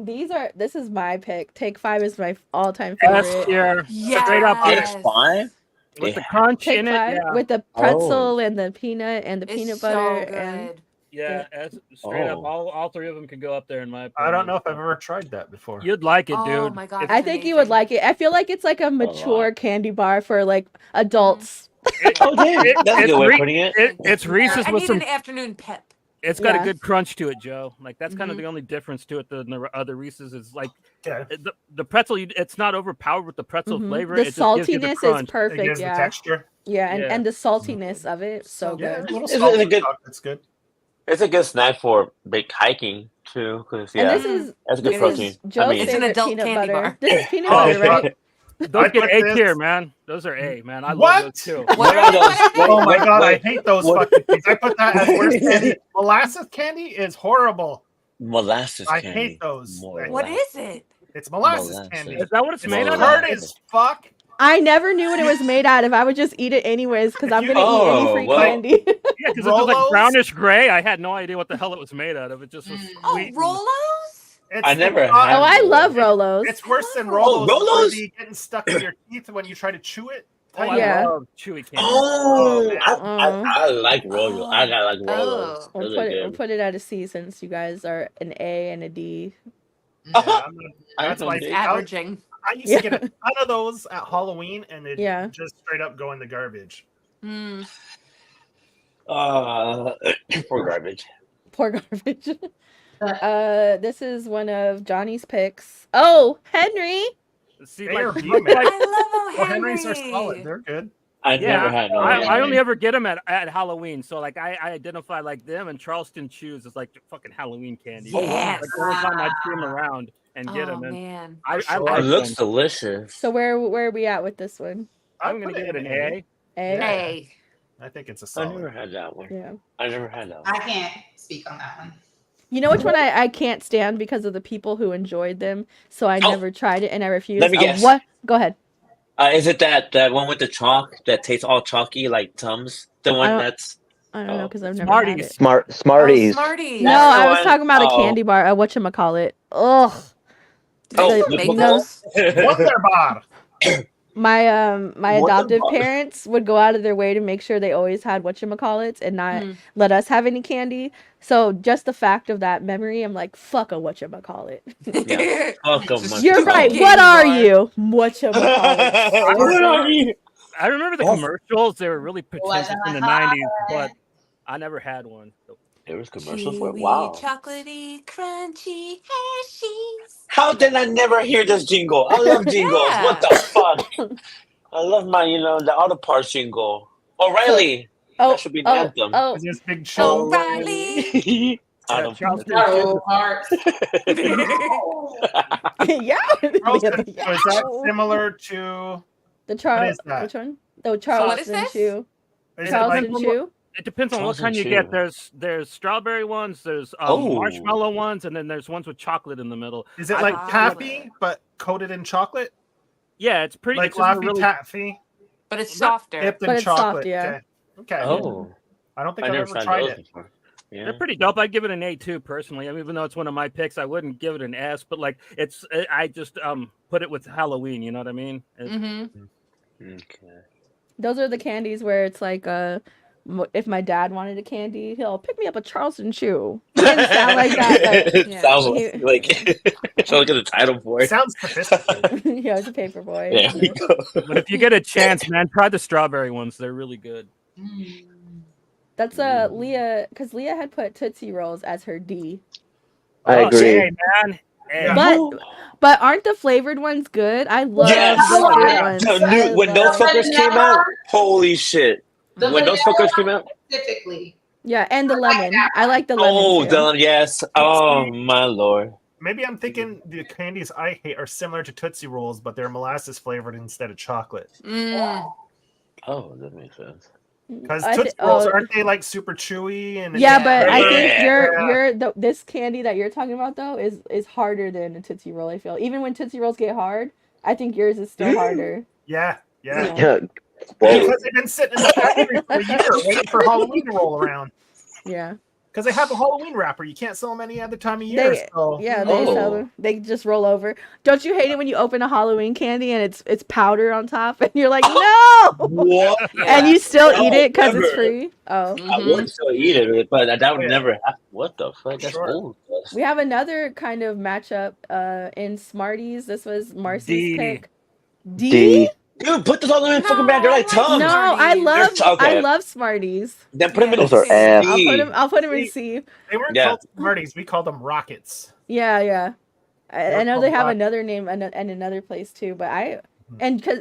this is my pick. Take 5 is my all-time S favorite. tier. Yes. Straight up It's fine. with the crunch Take in 5 it. Yeah. with the pretzel and the peanut and the It's peanut so butter good. and Yeah, straight up. Oh. All 3 of them can go up there in my opinion. I don't know if I've ever tried that before. You'd like it, Oh dude. my God. It's- I think you would like it. I feel like it's like a mature candy bar for like adults. Okay, that's a good way of putting it. It's Reese's I with need some. an afternoon pep. It's got Yeah. a good crunch to it, Joe. Like that's kind of Mhm. the only difference to it than the other Reese's is like Okay. the pretzel. It's not overpowered with the pretzel Mhm. flavor. The it just gives you the saltiness is crunch. It perfect. gives the Yeah, texture. yeah, and Yeah. the saltiness of it, so So Yeah, good. a little It's a salty good- chocolate's good. It's a good snack for big hiking too, because And yeah, this is that's good this protein. is Joe's It's an favorite adult peanut candy butter. bar. This is peanut Oh, butter, right? fuck. Those I get put A this- tier, man. Those are A, man. I What? love those too. What are those? Oh my god, I hate those what- fucking things. I put that as worst candy. Molasses candy is horrible. Molasses I candy. hate those. What is it? It's molasses Molasses. candy. Is that what it's It's made out of? hard as fuck. I never knew what it was made out of. I would just eat it anyways because I'm gonna eat any free well. candy. Yeah, because it was like Rolos? brownish gray. I had no idea what the hell it was made out of. It just was Oh, sweet. and- Rolos? It's I never not- had Oh, I Rolos. love Rolos. It's worse than Oh, Rolos. Rolos? They getting stuck in your teeth when you try to chew it. Oh, I Yeah. love chewy candy. Oh, Oh. I like Rolos. I got like Rolos. Oh. We'll Those put are it. We'll good. put it at a C since you guys are an A and a D. Yeah, that's I my don't Averaging. I used to get a ton of those at Halloween, and it Yeah. just straight up go in the garbage. Mm. For garbage. Poor garbage. This is one of Johnny's picks. Oh, Henry. See, They like, are like- human. I love O. Well, Henry. Henrys are solid. They're good. I've Yeah, never had no. I only ever get them at Halloween. So like I identify like them and Charleston Chews is like fucking Halloween candy. Yes. Like the only time I'd see them around and get Oh them. And man. I Sure. like It looks them. delicious. So where are we at with this one? I'm gonna give it an A. A. Yeah. Hey. I think it's a I never solid. had that one. Yeah. I never had that one. I can't speak on that one. You know which one I can't stand because of the people who enjoyed them, so I Oh. never tried it and I refused. Let me guess. What? Go ahead. Is it that one with the chalk that tastes all chalky like Tums? The one don't- that's I don't know Oh. because I've never had Smarties. it. Smarties. Oh, Smarties. No, That's the I was one. talking about a Oh. candy bar. Whatchamacallit. Ugh. Do they Oh, still the make bubble? those? Wonder Bar. My What adoptive about- parents would go out of their way to make sure they always had whatchamacallits and not let us have any candy. So just the fact of that memory, I'm like, fuck a whatchamacallit. Yeah. Fuck 'em, Just my You're God. right. candy What are bar. you? Whatchamacallit. What are you? I remember the Yes. commercials. They were really pretentious in the '90s, but I never had one. So. There was commercials for it. Chewy, Wow. chocolatey, crunchy Hershey's. How did I never hear this jingle? I love jingles. Yeah. What the fuck? I love my, the auto parts jingle. O'Reilly. That should be an anthem. Oh, Is this big show? O'Reilly. Auto Charleston parts. Oh, hearts. yeah. Charleston, Yeah. is that similar to? The Charles. is that? Which one? The what is Charleston this? Chew. Is it Charleston like, Chew. It depends on what Charleston kind you Chew. get. There's strawberry ones, there's Oh. marshmallow ones, and then there's ones with chocolate in the middle. is it I- like Chocolate. taffy but coated in chocolate? Yeah, it's pretty. Like it's just a Laffy really, Taffy But it's softer. dipped in But it's soft, chocolate. yeah. Okay. Oh. I don't think I I've never ever tried tried those it. before. Yeah. They're pretty dope. I'd give it an A too, personally. I mean, even though it's one of my picks, I wouldn't give it an S. But like, I just put it with Halloween. You know what I mean? Mm-hmm. Okay. Those are the candies where it's like if my dad wanted a candy, he'll pick me up a Charleston Chew. It didn't sound like that, It Yeah. sounds He- like so look at the title for It it. sounds sophisticated. but yeah, it's a paper boy. There we go. But if you get a chance, man, try the strawberry ones. They're really good. That's Leah, because Leah had put Tootsie Rolls as her D. I Oh, agree. hey, man. Hey. Yeah. But aren't the flavored ones good? I love Yes. the flavored Yeah. ones. No, I dude, when those love- fuckers came out, holy shit. The When those vanilla fuckers came out, specifically. Yeah, and the lemon. I like the lemon oh, too. Dylan, yes. Oh my lord. Maybe I'm thinking the candies I hate are similar to Tootsie Rolls, but they're molasses flavored instead of chocolate. Mm. Oh, that makes sense. Because I Tootsie thi- Rolls oh. aren't they like super chewy and Yeah, Yeah. but I think Yeah. this candy that you're talking about though is harder than a Tootsie Roll. I feel even when Tootsie Rolls get hard, I think yours is still harder. yeah. Yeah. Yeah. Whoa. Because they've been sitting in the factory for a year waiting for Halloween to roll around. Yeah, Because they have a Halloween wrapper. You can't sell them any other time of year. they So yeah they sell Oh. them. They just roll over. Don't you hate it when you open a Halloween candy and it's powder on top and you're like no, What? and you still eat it because never. it's free. Oh, I would still eat it, but that would Yeah. never happen. What the fuck? That's Sure. old. we have another kind of matchup in Smarties. This was Marcy's D. pick. D. Dude, put this all in the fucking No, bag. They're I like like Tums. No, Smarties. I love Okay. I love Smarties. Then put them in Those a are ass. I'll put him in C. they weren't Yeah. called Smarties. We called them Rockets. Yeah, yeah. I know called they have Rock- another name and another place too, but and because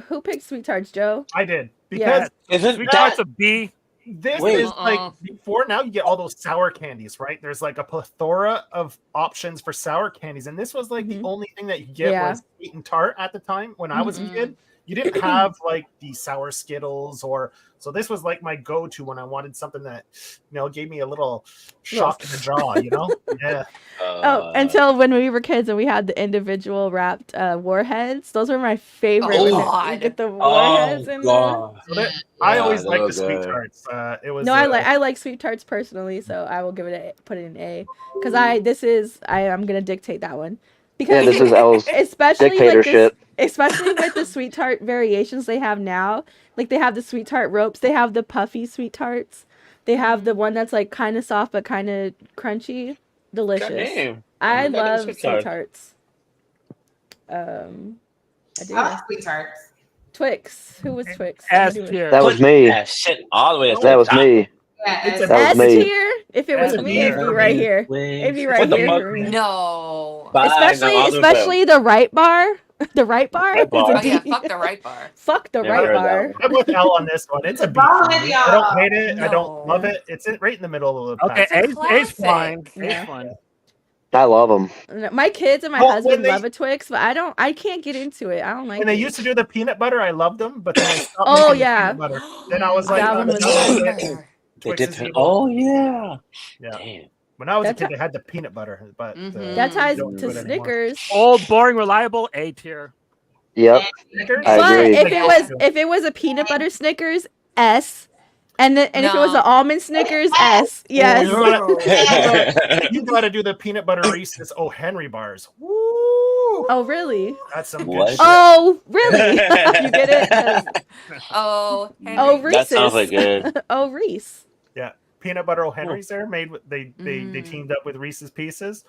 who picked Sweet Tarts, Joe? I did. Yeah. Because Isn't Sweet that Tarts a B. This Wait. is like before now you get all those sour candies, right? There's like a plethora of options for sour candies, and this was like the only thing that you get was sweet and tart at the time when I was a kid. You didn't have like the sour Skittles so this was like my go-to when I wanted something that gave me a little shock in the jaw, Yeah. Until when we were kids and we had the individual wrapped warheads. Those were my favorite. Oh, when God. you get the warheads in there. I always liked the sweet tarts. It was I like sweet tarts personally, so I will put it in A because I'm gonna dictate that one because this is L's especially dictatorship. especially with the sweet tart variations they have now. Like they have the sweet tart ropes, they have the puffy sweet tarts, they have the one that's like kind of soft but kind of crunchy, delicious. I love sweet tarts. I do. I like sweet tarts. Twix. Who was Twix? S tier. That was me. That shit all the way. That was me. Yeah, That was me. S tier. If it was me, it'd be right here. It'd be right here. No. Especially the right bar. The right bar. Right bar. Oh yeah, fuck the right bar. Fuck the Never right heard bar. that I'm with L on this one. It's a B. I don't hate it. I don't love it. It's right in the middle of the Okay, pack. A's fine. Yeah. A's fine. I love them. My kids and my husband love a Twix, but I can't get into it. I don't like When it. they used to do the peanut butter, I loved them, but then I stopped. Oh, making the yeah. peanut butter. Then I was like, That one was Twix is evil. Oh yeah. Yeah. Damn. When I was That's a kid, they had the peanut butter, but that ties don't do to it anymore. Snickers. Old, boring, reliable, A tier. Yep. Snickers? I But agree. if it was a peanut butter Snickers, S. And if it was an almond Snickers, S. Yes. You gotta do the peanut butter Reese's O. Henry bars. Woo! Oh really? That's some What? good shit. Oh really? You get it? 'Cause- Oh, Henry. Oh Reese's. That sounds like good. Oh Reese. Yeah. Peanut butter O. Henry's there made with they teamed up with Reese's Pieces.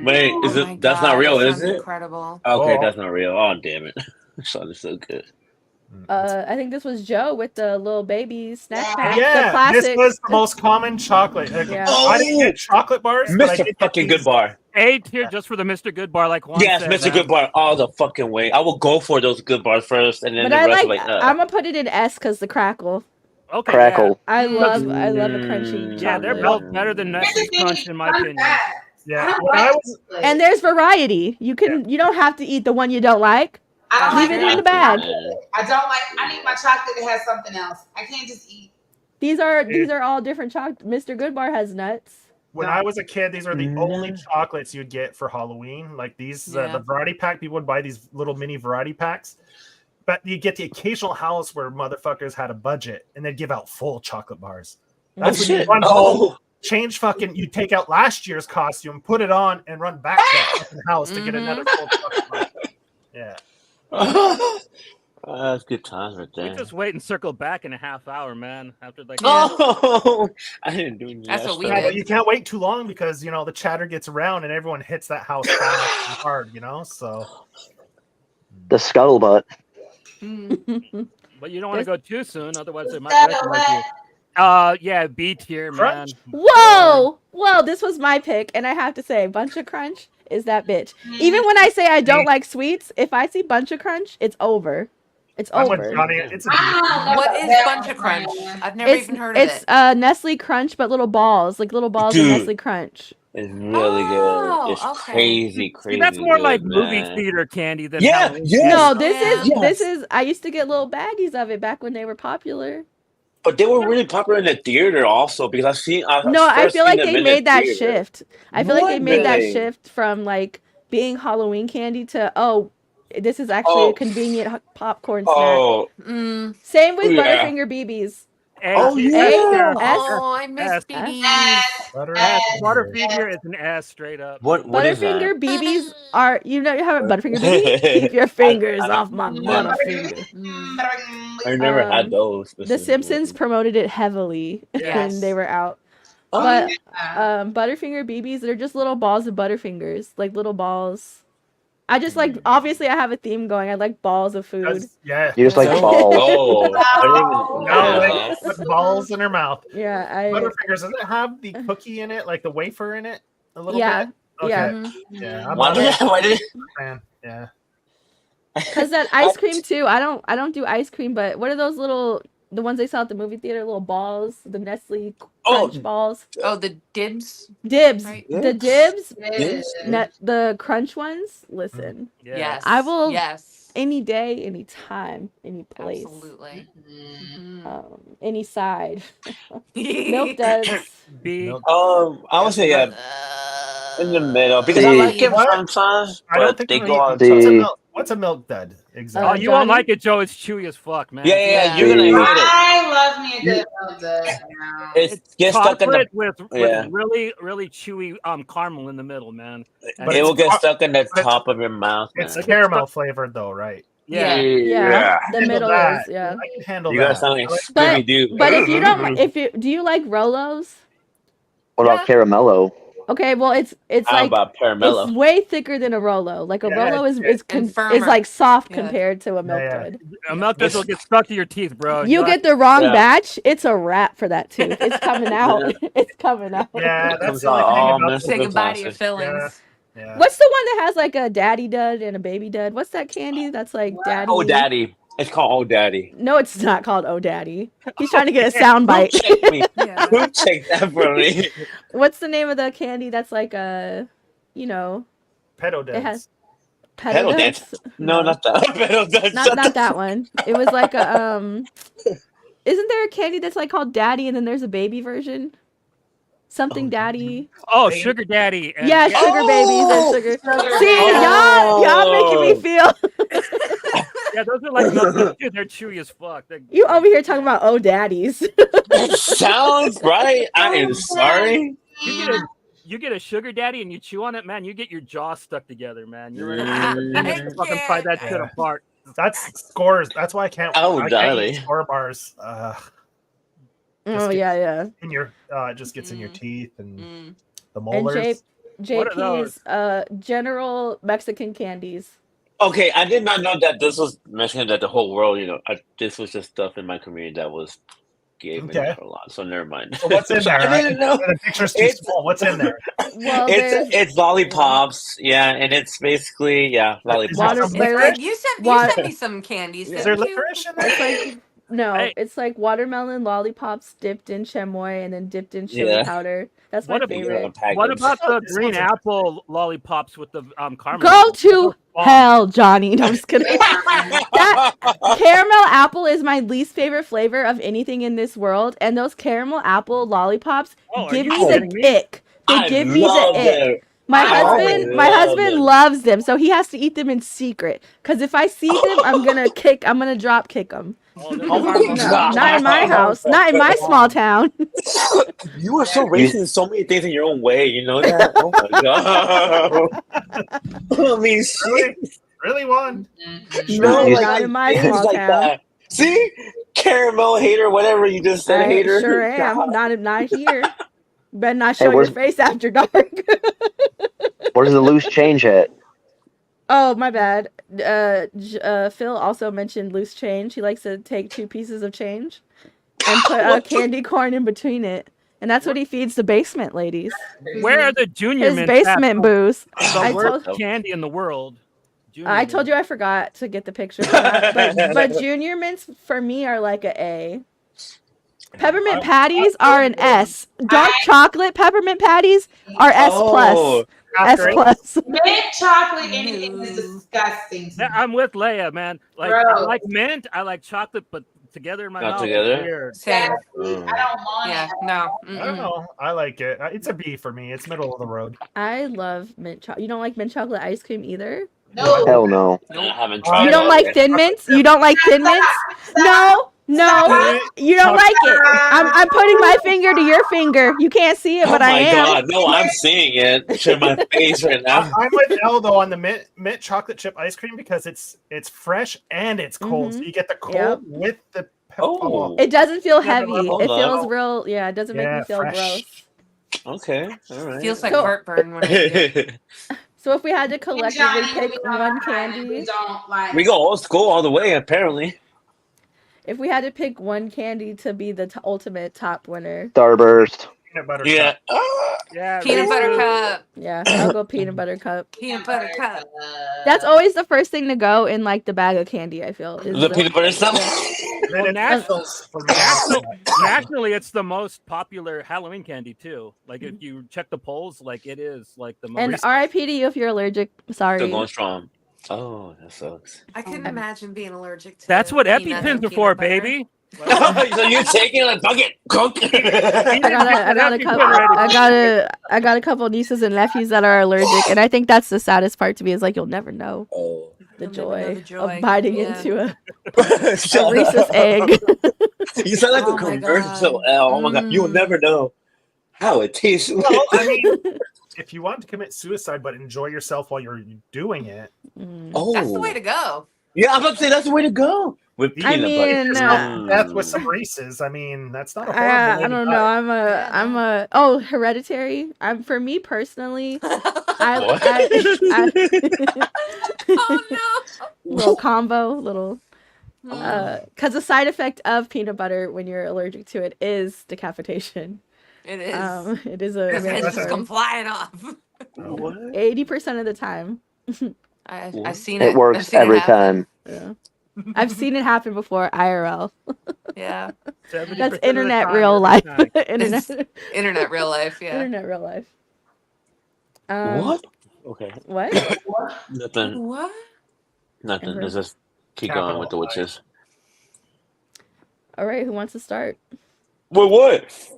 Wait, Oh is my it? That's God, not real, that is sounds it? Incredible. Okay, Oh. that's not real. Oh damn it! Sounded so good. I think this was Joe with the little baby snack pack. The Yeah, classic. this was the most common chocolate. Like, Yeah. I didn't get chocolate bars, but I Mr. did get Fucking these- Good Bar. A tier just for the Mr. Good Bar, like Juan Yes, said, Mr. man. Good Bar all the fucking way. I will go for those good bars first, and then But the I rest like. are I'm gonna put it in S because the crackle. Okay, Crackle. I love a crunchy. Yeah, they're chocolate. both better than Nestle's Crunch in my opinion. Yeah, when I was And there's variety. You don't have to eat the one you don't like. I don't Leave like it in the bag. I don't like. I need my chocolate that has something else. I can't just eat. These are all different chocolate. Mr. Goodbar has nuts. when I was a kid, these were the only chocolates you'd get for Halloween. Like these, the variety pack, people would buy these little mini variety packs. But you get the occasional house where motherfuckers had a budget and they'd give out full chocolate bars. That's when you run home, change you take out last year's costume, put it on, and run back to that fucking house to get another full chocolate bar. Yeah. That's good times right there. We just wait and circle back in a half hour, man. After like Oh, I didn't do that. That's what we Yeah, did. but you can't wait too long because the chatter gets around and everyone hits that house fast and hard, so The scuttlebutt. But you don't want to go too soon, otherwise they might recognize you. Yeah, B tier, man. Crunch? Whoa! This was my pick, and I have to say, Bunch of Crunch is that bitch. Even when I say I don't like sweets, if I see Bunch of Crunch, it's over. It's I'm with over. Johnny. It's a What is Bunch of Crunch? I've never even heard of It's it. Nestle Crunch, but little balls, like little balls Dude. of Nestle Crunch. It's really good. It's okay. crazy. See, that's more good, like man. movie theater candy than Yeah, Halloween yes. candy. No, Yeah. this is. I used to get little baggies of it back when they were popular. But they were really popular in the theater also because I've seen. No, I feel like they made that shift. shift. I feel like they made that Really? shift from like being Halloween candy to this is actually a convenient popcorn snack. Oh, Same with Yeah. Butterfinger BBs. Oh, A, yeah. S. Oh, I miss S. BBs. Butterfinger is an S straight up. what is that? Butterfinger BBs are you have a Butterfinger BB? Keep your fingers off my Butterfinger. I never had those. The Simpsons promoted it heavily Yes. when they were out. Oh, But Butterfinger BBs, they're just little balls of Butterfingers, like little balls. I just like obviously I have a theme going. I like balls of food. Yeah. You just like balls. Oh, I didn't even. Put balls in her mouth. Yeah, Butterfingers, does it have the cookie in it, like the wafer in it? A little yeah, bit? Okay. yeah. Yeah. I'm Why not a did it? fan. Yeah. Cause that ice cream too. I don't do ice cream, but what are those little the ones they sell at the movie theater, little balls, the Nestle Oh. Crunch balls. Oh, the dibs. Dibs. Right. The dibs. Yes. The crunch ones. Listen, Yes. I will- Yes. any day, any time, any place, Absolutely. any side. Milk duds. B. I would say yeah, in the middle because I See. like it What? sometimes, I don't but think they we go on See. top. What's a milk dud Oh, exactly? you won't Johnny? like it, Joe. It's chewy as fuck, man. Yeah, you're gonna See. hate it. I love me a good milk dud now. It's get stuck in the. Chocolate with Yeah. really really chewy caramel in the middle, man. And But It it's will get car- stuck in the but it's- top of your mouth. It's Man. caramel flavored though, right? yeah. Yeah. The Handle middle that. is yeah. I can handle You that. guys sound like But- Scooby Doo. But if you don't, do you like Rolos? What about caramello? Okay, well it's How like about it's Caramello? way thicker than a Rolo. Like a Yeah, Rolo is And is firmer. like soft Yeah. compared to a milk Yeah. dud. A milk dud will get stuck to your teeth, bro. You You'll get the wrong Yeah. batch, it's a wrap for that tooth. It's coming out. It's coming out. Yeah, It that's comes the only out thing all about messed Say up goodbye to your plastic. fillings. yeah. What's the one that has like a daddy dud and a baby dud? What's that candy that's like daddy? Oh, Daddy. It's called Oh Daddy. No, it's not called Oh Daddy. He's trying to get a sound bite. Check me. Yeah. Who checked that for me? What's the name of the candy that's like a, you know, Pedo it has duds. Pedal pedo dance? duds? No, not that. Pedal dance. not that one. It was like a Isn't there a candy that's like called Daddy and then there's a baby version? Something Oh, Daddy. Oh, sugar daddy. And Yeah, sugar babies and sugar. See, y'all making me feel. yeah, those are like milk duds too. They're chewy as fuck. You over here talking about oh daddies. That sounds right. I am sorry. You get a sugar daddy and you chew on it, man. You get your jaw stuck together, man. You're ready I to fucking pry that shit Yeah. apart. That's scores. That's why I can't. Oh, I can't darling. eat score bars. Oh yeah. In your it just gets in your teeth and Mm. the And molars. What are JP's general Mexican candies. Okay, I did not know that this was mentioned that the whole world, this was just stuff in my community that was gave me Okay. a lot. So never mind. So what's in there? I didn't know. The picture's too It's- small. What's in there? Well, there's It's lollipops, yeah, and it's basically lollipops. Water- Is they're there like- You sent What? me some candies. Yeah. Is there Didn't you? licorice in it's there? like no, Hey. it's like watermelon lollipops dipped in chamoy and then dipped in chili Yeah. powder. That's my What about- favorite. What about the This green one's a- apple lollipops with the caramel? Go to Bomb. hell, Johnny. No, I'm just kidding. That caramel apple is my least favorite flavor of anything in this world, and those caramel apple lollipops Oh, are give you me the kidding me? ick. They I give me the love ick. them. My I husband love them. loves them, so he has to eat them in secret. Cause if I see them, I'm gonna drop kick them. Oh, they're Oh my caramel. No, God. not in my house, not in my small town. You are so racist in so many things in your own way. You know that? Oh my god! I mean, shit. Really one? No, You- like, Not in my things small like town. that. See, caramel hater, whatever you just said, I hater. sure am. Not here. Better not Hey, show your where's- face after dark. Where's the loose change at? Oh, my bad. Phil also mentioned loose change. He likes to take 2 pieces of change and put a candy corn in between it. And that's what he feeds the basement ladies. Where are the junior His mints basement at? booze. The I worst told- candy in the world. Junior I told Mints. you I forgot to get the picture. For that. But junior mints for me are like a A. Peppermint patties are an S. Dark chocolate peppermint patties are S plus. S After plus. Mint chocolate anything is disgusting. to Yeah, me. I'm with Leia, man. Like I Gross. like mint, I like chocolate, but together in my Not mouth. together? It's weird. Same. I don't want Yeah. it. No. I don't Mm-mm. know. I like it. It's a B for me. It's middle of the road. I love mint chocolate. You don't like mint chocolate ice cream either? No. Hell no. I haven't tried. You don't it like yet. thin mints? You don't like thin mints? No, no, you don't like it. I'm putting my finger to your finger. You can't see it, Oh but I my am. god! No, I'm seeing it to my face right now. I'm with L though on the mint chocolate chip ice cream because it's fresh and it's cold. So you get the cold Yep. with the Oh. It doesn't feel Yeah, heavy. hold It on. feels real. Yeah, it doesn't make Yeah, me feel fresh. gross. Okay, all right. Feels like So- heartburn when I eat it. So if we had to And collectively Johnny, pick we don't one like- candy, We don't like. We go old school all the way, apparently. if we had to pick one candy to be the ultimate top winner, Starburst. peanut butter. Yeah. cup. Yeah, Peanut butter cup. yeah, I'll go peanut butter cup. Peanut butter cup. That's always the first thing to go in like the bag of candy. I feel is The peanut butter stuff. Well, national. nationally, it's the most popular Halloween candy too. Like if you check the polls, like it is like the most. And RIP to you if you're allergic. Sorry. Still going strong. Oh, that sucks. I couldn't imagine being allergic to. That's what peanut and EpiPens are peanut for, butter. baby. So you're taking a bucket, cook. I got a couple nieces and nephews that are allergic, and I think that's the saddest part to me is like you'll never know Oh. the You'll never know joy the joy. of biting Yeah. into a Shut Reese's up. egg. You sound like Oh a my commercial. God. Oh my god, you will never know how it tastes. Well, I mean, if you want to commit suicide but enjoy yourself while you're doing it, Oh, That's the way to go. yeah, I'm about to say that's the way to go with I peanut mean, butter. death with some Reese's. I mean, that's not a horrible way I to don't die. know. I'm a oh, Hereditary. For me personally, What? Oh no. little combo, little Mm, because the side effect of peanut butter when you're allergic to it is decapitation. it is. It is a His heads just come flying off. What? 80% of the time. I've seen it. It I've works seen it every happen. time. Yeah. I've seen it happen before IRL. Yeah. 70% That's of the internet time, real every life. time. Internet Internet real life. Yeah. internet real life. What? Okay. What? Nothing. What? Nothing. Ember. Let's just keep going with the witches. All right, who wants to start? Wait, what?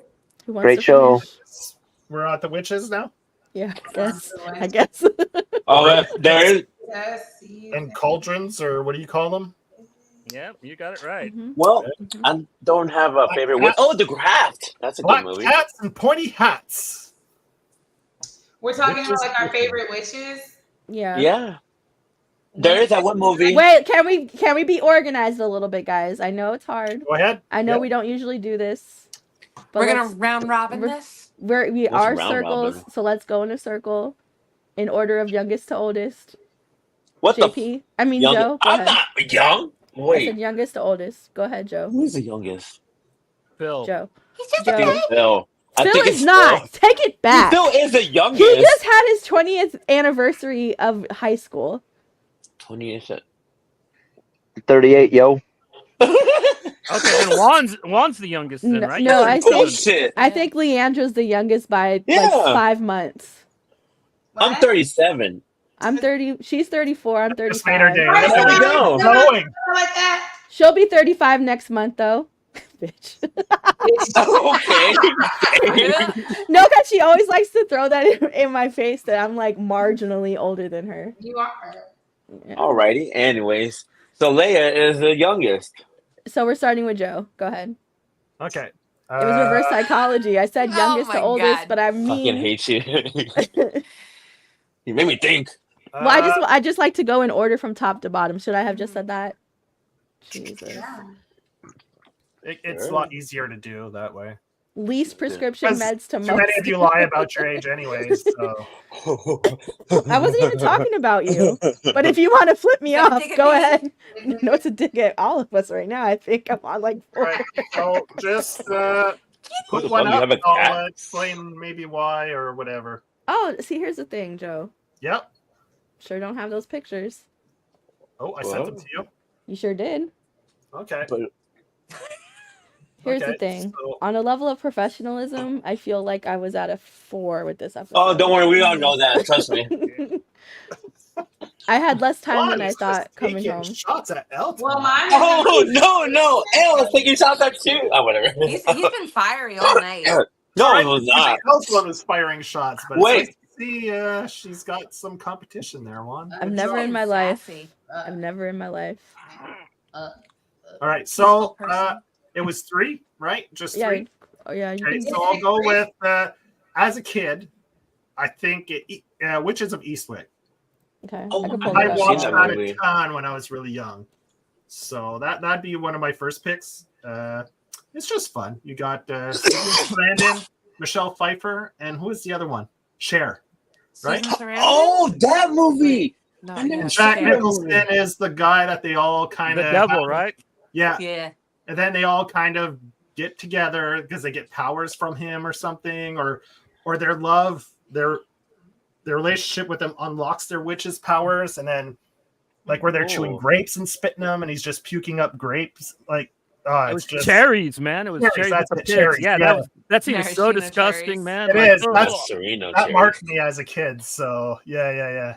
Who wants Great to show. finish? We're at the witches now. Yeah, I guess. Oh, there is. And cauldrons, or what do you call them? Yeah, you got it right. Mhm. Well, I don't have a favorite witch. Oh, The Graft. That's a Black good movie. cats and pointy hats. We're talking Witches about like our and favorite wishes. Yeah. Yeah. There is that one movie. Wait, can we be organized a little bit, guys? I know it's hard. Go ahead. I know Yep. we don't usually do this. But We're gonna let's- round robin this. we What's are round circles, robin? so let's go in a circle in order of youngest to oldest. What the JP? I mean young? Joe. Go I'm ahead. not young. I Wait, said youngest to oldest. Go ahead, Joe. who's the youngest? Phil. Joe. He's just I think it's Phil. I Phil think is it's not. Phil. Take it back. Phil is the youngest. He just had his 20th anniversary of high school. 28. 38, yo. Okay, then Juan's the youngest then, right? No, You're I 37. Bullshit. I think Leandra's the youngest by Yeah. like 5 months. I'm 37. I'm 30. She's 34. I'm Just made her 35. day. There we go. Going. Like that. She'll be 35 next month, though. Bitch. Okay. No, because she always likes to throw that in my face that I'm like marginally older than her. You are. Yeah. Alrighty. Anyways, so Leia is the youngest. So we're starting with Joe. Go ahead. Okay. It was reverse psychology. I said Oh youngest to my oldest, God. but I Fucking mean. hate you. You made me think. Well, I just like to go in order from top to bottom. Should I have just said that? Jesus. It's a lot easier to do that way. Least prescription Because meds to Too most. many of you lie about your age, anyways. So. I wasn't even talking about you. But if you want to flip me Gotta off, dig at go me. ahead. No, it's a dig at all of us right now. I think I'm on like 4. Right. So just Who put the one fuck, you up. have a I'll cat? explain maybe why or whatever. Oh, see, here's the thing, Joe. Yep. Sure don't have those pictures. Oh, I sent them to you. You sure did. Okay. But Here's the Okay, thing. so- On a level of professionalism, I feel like I was at a 4 with this episode. oh, don't worry, we all know that. Trust me. I had less time Juan than I is just thought coming taking home. shots at Elton. Well, mine. Oh no! L was taking shots at you. Oh, whatever. He's been fiery all night. No, it was not. Elton was firing shots, but Wait. it's nice to see she's got some competition there, Juan. I've never in my life. Sassy. I've never in my life. All right, so Person. it was 3, right? Just Yeah. 3. Oh yeah. You Okay, can, so I'll go with as a kid. I think Witches of Eastwick. okay. Oh, I can pull I it up. watched that that movie. a ton when I was really young, so that'd be one of my first picks. It's just fun. You got Brandon, Michelle Pfeiffer, and who is the other one? Cher, right? Susan Sarandon? Oh, that movie. No, I never yeah, Jack Cher. Nicholson is the guy that they all kind The of devil, right? Yeah, Yeah. and then they all kind of get together because they get powers from him or something, or their love, their relationship with him unlocks their witches' powers, and then like where they're chewing Oh. grapes and spitting them, and he's just puking up grapes. Like It was cherries, man. It was cherries. That's with it, the cherries. pits. Yeah, that seems so Maraschino disgusting, cherries. man. It Like, is. Sereno That cherries. marked me as a kid. So yeah.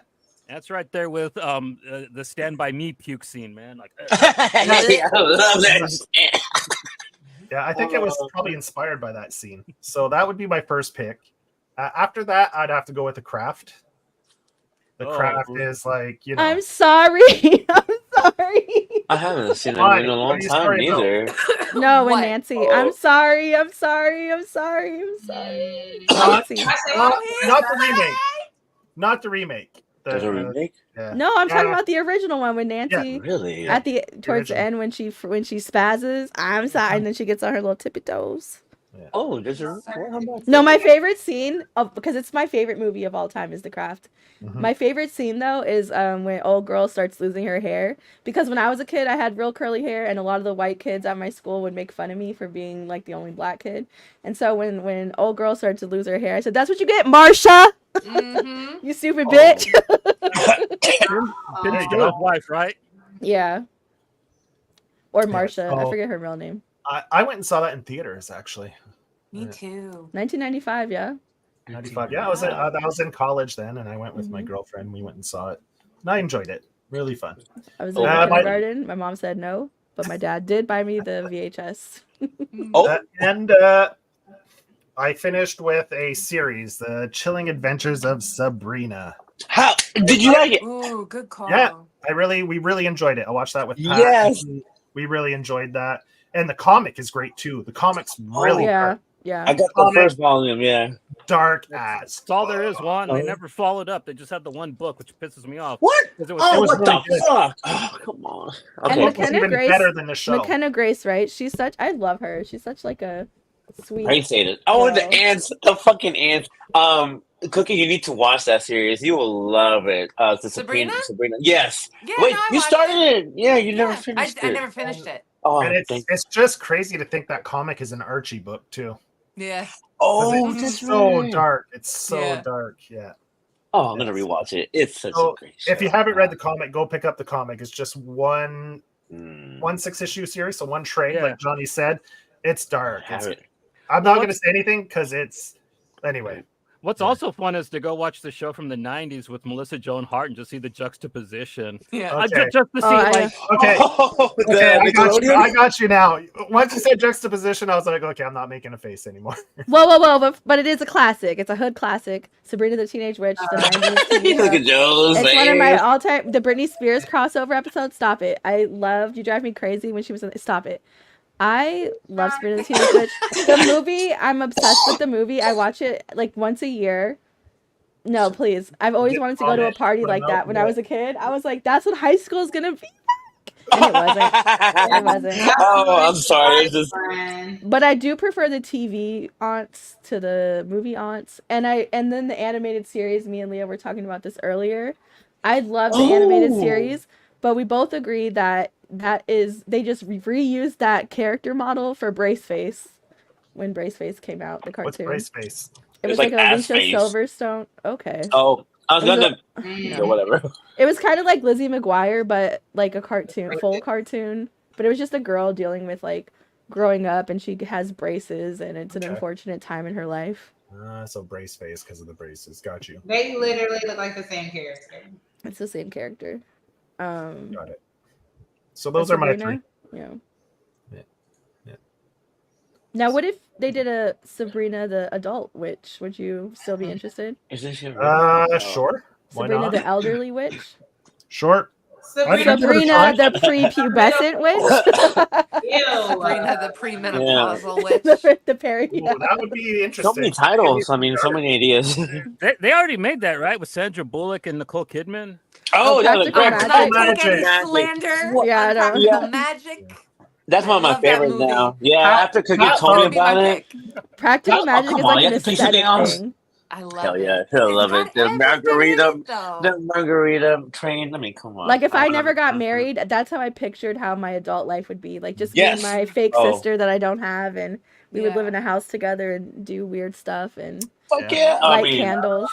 That's right there with the Stand By Me puke scene, man. Like, I love that. Yeah, I think it was probably inspired by that scene. So that would be my first pick. After that, I'd have to go with The Craft. The Craft is like, you know. I'm sorry. I'm sorry. I haven't seen it in a long time neither. No, What? and Nancy, I'm sorry. I'm sorry. I'm sorry. I'm sorry. Nancy. Not the remake. Not the remake. There's a remake? Yeah. No, I'm talking about the original one with Nancy. Really? At towards the end when she spazzes, I'm sorry, and then she gets on her little tippy toes. Yeah. Oh, there's a No, my favorite scene because it's my favorite movie of all time is The Craft. Mhm. My favorite scene though is when old girl starts losing her hair, because when I was a kid I had real curly hair and a lot of the white kids at my school would make fun of me for being like the only black kid. And so when old girl started to lose her hair, I said, "That's what you get, Marsha." Mm-hmm. You stupid bitch. Didn't steal his wife, right? Yeah. Or Marsha. so- I forget her real name. I went and saw that in theaters actually. Me too. 1995, yeah. 95. Yeah, I was in college then, and I went with my girlfriend. We went and saw it, and I enjoyed it. Really fun. I was in kindergarten. My mom said no, but my dad did buy me the VHS. And I finished with a series, The Chilling Adventures of Sabrina. How did you like it? Ooh, good call. Yeah, we really enjoyed it. I watched that with Pat. Yes. We really enjoyed that. And the comic is great too. The comic's really yeah. Yeah. I got the first volume, dark That's as. all there is. One. They never followed up. They just had the one book, which pisses me off. What? It was, Oh, it was what really the good. fuck? Oh, come on. And Okay. McKenna even Grace, better than the show. McKenna Grace, right? She's such. I love her. She's such like a sweet. Brain Satan. Oh, and the girl. ants, the fucking ants. Cookie, you need to watch that series. You will love it. The Sabrina? Sabrina. Yes. Yeah, Wait, no, I you watched started it. Yeah, you never Yeah, finished it. I never finished it. Oh, And thank it's just crazy to think that comic is an Archie book too. Yeah. 'Cause Oh, it's that's so right. dark. It's so Yeah. dark. Yeah. Oh, I'm gonna rewatch it. It's such So, a great show. If you haven't read the comic, go pick up the comic. It's just one Mm. 6-issue series, so one trade, Yeah. like Johnny said. It's dark. Have it. I'm not going to say anything because it's anyway. What's also fun is to go watch the show from the 90s with Melissa Joan Hart and just see the juxtaposition. Yeah. Okay. Just to see, I- Okay. Oh, Okay, I got you. Nickelodeon? I got you now. Once you said juxtaposition, I was like, okay, I'm not making a face anymore. Whoa, but it is a classic. It's a hood classic. Sabrina the Teenage Witch, the 90s TV Look show. at Joe's It's one of my face. all-time. The Britney Spears crossover episode. Stop it! I loved You Drive Me Crazy when she was in. Stop it! I love Sabrina the Teenage Witch. The movie, I'm obsessed with the movie. I watch it like once a year. No, please. I've always wanted to go to a party like that when I was a kid. I was like, that's what high school is gonna be like. And it wasn't. It wasn't. Oh, I'm sorry. It's just But I do prefer the TV aunts to the movie aunts, and then the animated series. Me and Leah were talking about this earlier. I love the animated series, but we both agree that they just reused that character model for Braceface when Braceface came out, the What's cartoon. Brace Face? It was It's like like Alicia Ass-Face. Silverstone. Okay. oh, I was It was gonna so whatever. It was kind of like Lizzie McGuire, but like a cartoon, full cartoon. But it was just a girl dealing with like growing up, and she has braces, and it's an Okay. unfortunate time in her life. So Brace Face because of the braces. Got you. They literally look like the same character. It's the same character. Got it. So those are my three. Yeah. Yeah. Now, what if they did a Sabrina the adult witch? Would you still be interested? Is this your Sure. Why Sabrina not? the elderly witch? Short. Sabrina, Sabrina the prepubescent witch? Ew. Sabrina the premenopausal witch. the Perry. Ooh, that would be interesting. So many titles. I mean, so many ideas. They already made that, right? With Sandra Bullock and Nicole Kidman. Oh, that was Practical great. Magic. Not take any Magic. slander. Yeah, I on know. Practical Yeah. Magic. That's one of I my love that favorites movie. now. Yeah, How- after Cookie how- told me That'd be my about it. pick. Practical Oh, magic come is on, like you an have to pick aesthetic something else. thing. I love Hell it. yeah, he'll love It's it. The got everything in margarita, it, though. the margarita train. I mean, come on. Like if I never got married, that's how I pictured how my adult life would be. Like just me Yes. and my fake Oh. sister that I don't have, and we would live Yeah. in a house together and do weird stuff and Fuck yeah, I light mean, candles.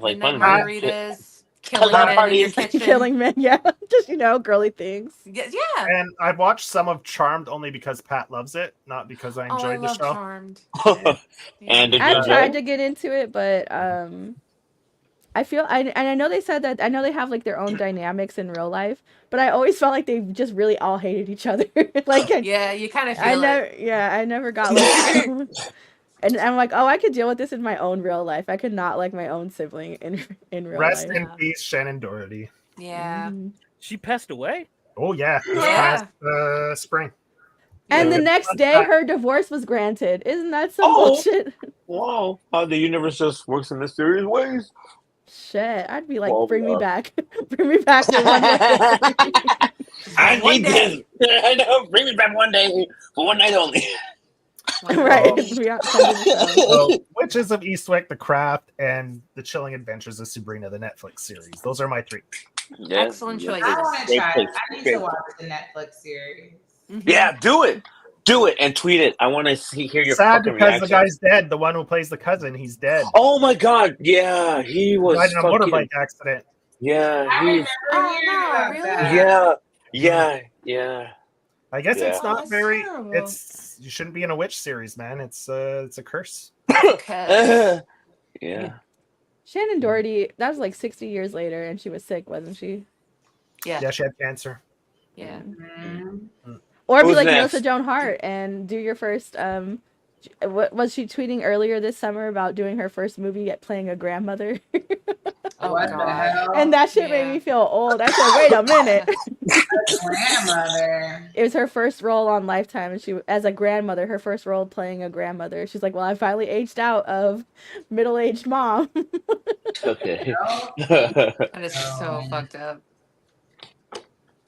like Midnight fun, man. margaritas, killing Hello, men in your parties. kitchen. Killing men, yeah. Just, girly things. Yeah. And I've watched some of Charmed only because Pat loves it, not because I Oh, I enjoyed the love show. Charmed. And did you I've enjoy tried it? to get into it, but I feel and I know they said that I know they have like their own dynamics in real life, but I always felt like they just really all hated each other. Like Yeah, you kind of I feel never it. I never got like and I'm like, oh, I could deal with this in my own real life. I could not like my own sibling in real Rest life. in peace, Shannon Doherty. Yeah. She passed away. Oh yeah, this Yeah. past spring. And the Yeah. next day, her divorce was granted. Isn't that some Oh. bullshit? Wow, how the universe just works in mysterious ways. Shit, I'd be like, Well, bring me back, bring me back for one night. I One need day. this. I know. Bring me back one day for one night only. Right, Oh. we got come to the show. So, Witches of Eastwick, The Craft, and The Chilling Adventures of Sabrina, the Netflix series. Those are my 3. Yeah, Excellent yeah. choices. I want to Great try. place, I need great to watch the Netflix series. Yeah, do it, and tweet it. I want to hear your Sad fucking because reaction. the guy's dead. The one who plays the cousin, he's dead. Oh my god, yeah, he was Died in a fucking. motorbike accident. Yeah, I he's. remember Oh, hearing no, about really? that. Yeah. I guess Yeah. it's not that's very. terrible. It's you shouldn't be in a witch series, man. It's a curse. Okay. Yeah. Shannon Doherty, that was like 60 years later, and she was sick, wasn't she? Yeah. Yeah, she had cancer. Yeah. Mhm. Or be Who's like next? Melissa Joan Hart and do your first. What was she tweeting earlier this summer about doing her first movie yet playing a grandmother? Oh, What the God. hell? And that shit made Yeah. me feel old. I said, wait a minute. Grandmother. It was her first role on Lifetime, and she, as a grandmother, her first role playing a grandmother. She's like, well, I finally aged out of middle-aged mom. Okay. That is so fucked up.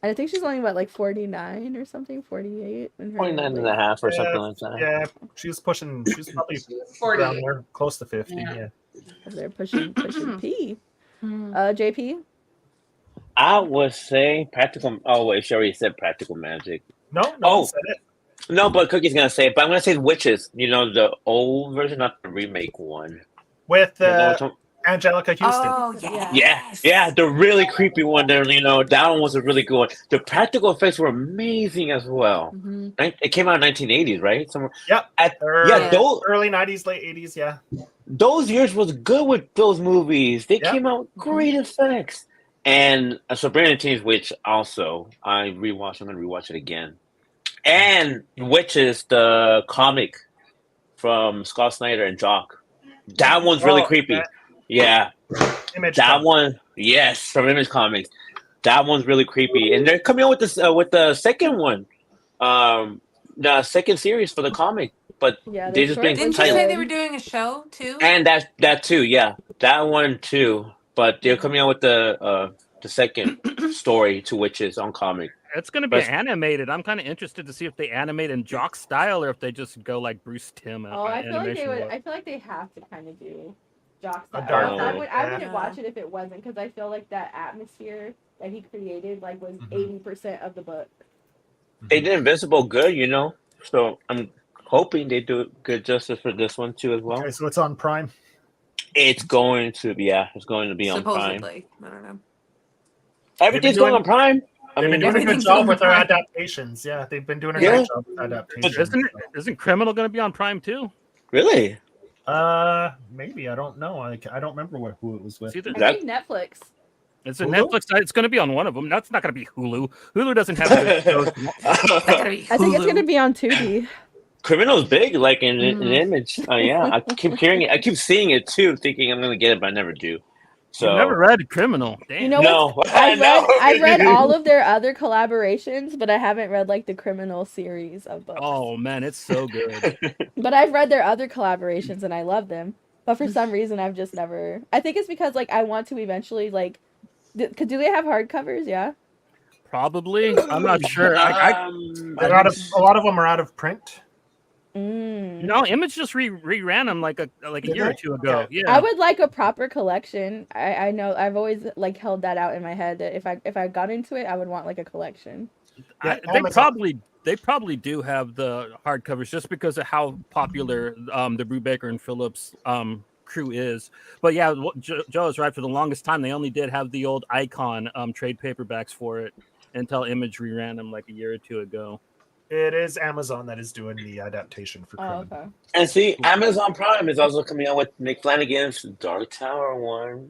I think she's only, what, like 49 or something? 48? In her 29 and late- a half or something like that. Yeah, she's pushing. She's probably She was 40. around there, close to 50. Yeah. Yeah. They're pushing P. Hmm. JP? I would say practical. Oh wait, she already said practical magic. No, Oh. one said it. No, but Cookie's gonna say it. But I'm gonna say witches. You know, the old version, not the remake one. With You know what I'm- Angelica Houston. Oh, Yeah. yeah, the really creepy one. There, you know, that one was a really good one. The practical effects were amazing as well. Mm-hmm. It came out in 1980s, right? Somewhere. Yep. Yeah, those early 90s, late 80s. Yeah. those years was good with those movies. They Yep. came out with great effects. And Sabrina the Teenage Witch also. I rewatched. I'm gonna rewatch it again. And Witches, the comic from Scott Snyder and Jock. That one's really creepy. Yeah. Image That comic. one, yes, from Image Comics. That one's really creepy, and they're coming out with this with the second one, the second series for the comic. But Yeah, they the just short been Didn't you title. say they were doing a show too? and that too, yeah, that one too. But they're coming out with the second story to Witches on comic. It's going to be But- animated. I'm kind of interested to see if they animate in Jock style or if they just go like Bruce Timm. Oh, I feel like they animation would. look. I feel like they have to kind of do Jock A style. dark I one, wouldn't yeah. watch it if it wasn't, because I feel like that atmosphere that he created like was 80% of the book. They did Invisible good, you know. So I'm hoping they do good justice for this one too as well. Okay, so it's on Prime. It's going to be, it's going to be on Prime. Supposedly. I don't know. Everything's doing- going on Prime. I They've mean, been doing a good everything's job on with their Prime. adaptations. Yeah, they've been doing a Yeah. great job with adaptations. Isn't Criminal going to be on Prime too? really? Maybe I don't know. I don't remember who it was with. It's, either, I think Netflix. it's a Hulu? Netflix. It's going to be on one of them. That's not going to be Hulu. Hulu doesn't have good shows. That gotta be I think it's Hulu. gonna be on Tubi. Criminal's big, like in Mhm. Image. Yeah, I keep hearing it. I keep seeing it too, thinking I'm going to get it, but I never do. So You've never read Criminal. Damn. You know no, what? I've I read all of their other collaborations, but I haven't read like the Criminal series of books. Oh man, it's so good. But I've read their other collaborations and I love them. But for some reason, I've just never. I think it's because like I want to eventually like. Do they have hardcovers? Yeah. Probably. I'm not sure. They're out of, a lot of them are out of print. Mm. No, Image just reran them like a year or two ago. Okay. Yeah. I would like a proper collection. I know I've always like held that out in my head that if I got into it, I would want like a collection. Yeah, They Amazon. probably do have the hardcovers just because of how popular the Brubaker and Phillips crew is. But yeah, Joe is right. For the longest time, they only did have the old Icon trade paperbacks for it until Image reran them like a year or two ago. It is Amazon that is doing the adaptation for Crumb. Okay. And see, Amazon Prime is also coming out with Nick Flanagan's Dark Tower one.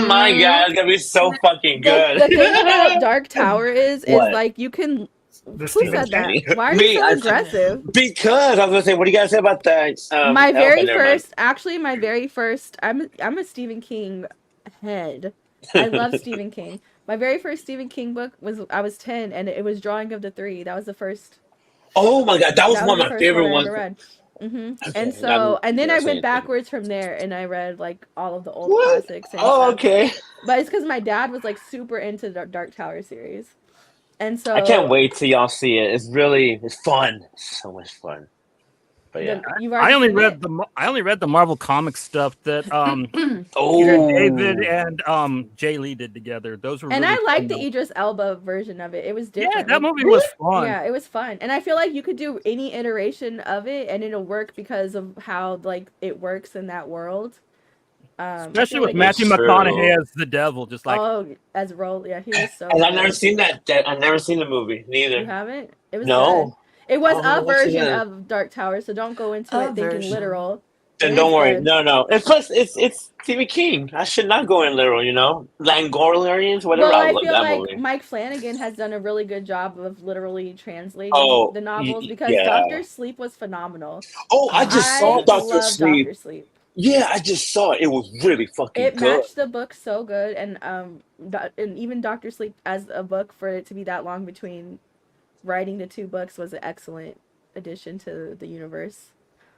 My God, it's gonna be so fucking good. The thing about Dark Tower is What? like you can. The Who Stephen said that? King. Why are Me, you so I- aggressive? Because I was gonna say, what do you guys say about that? My very never mind. first, actually, my very first. I'm a Stephen King head. I love Stephen King. My very first Stephen King book was I was 10, and it was Drawing of the Three. That was the first. Oh my God, that was one the of my first favorite one I ones. ever read. Okay, And so, and then I same went thing. backwards from there, and I read like all of the old What? classics. And Oh, stuff. okay. But it's because my dad was like super into the Dark Tower series, and so I can't wait till y'all see it. It's fun. It's so much fun. But yeah. You've I already only seen it? I only read the Marvel Comics stuff that Oh, David and Jay Lee did together. Those were And really I liked the fun. Idris Elba version of it. It was different. Yeah, that Like, movie was fun. yeah, it was fun. And I feel like you could do any iteration of it and it'll work because of how like it works in that world. I Especially feel with like Matthew It's true. McConaughey as the devil, just like as Roll, yeah, he was so and I've good. never seen that. I've never seen the movie. Neither. You haven't? It was No. good. It was Oh, a what's it version again? of Dark Tower, so don't go into A it thinking version. literal. Then It don't is worry. good. No. And plus, it's Stephen King. I should not go in literal. Langolians, whatever. Well, I I love feel that like movie. Mike Flanagan has done a really good job of literally translating Oh, the novels because yeah. Doctor Sleep was phenomenal. Oh, I just saw Doctor love Sleep. Doctor Sleep. Yeah, I just saw it. It was really fucking It good. matched the book so good, and even Doctor Sleep as a book for it to be that long between writing the two books was an excellent addition to the universe.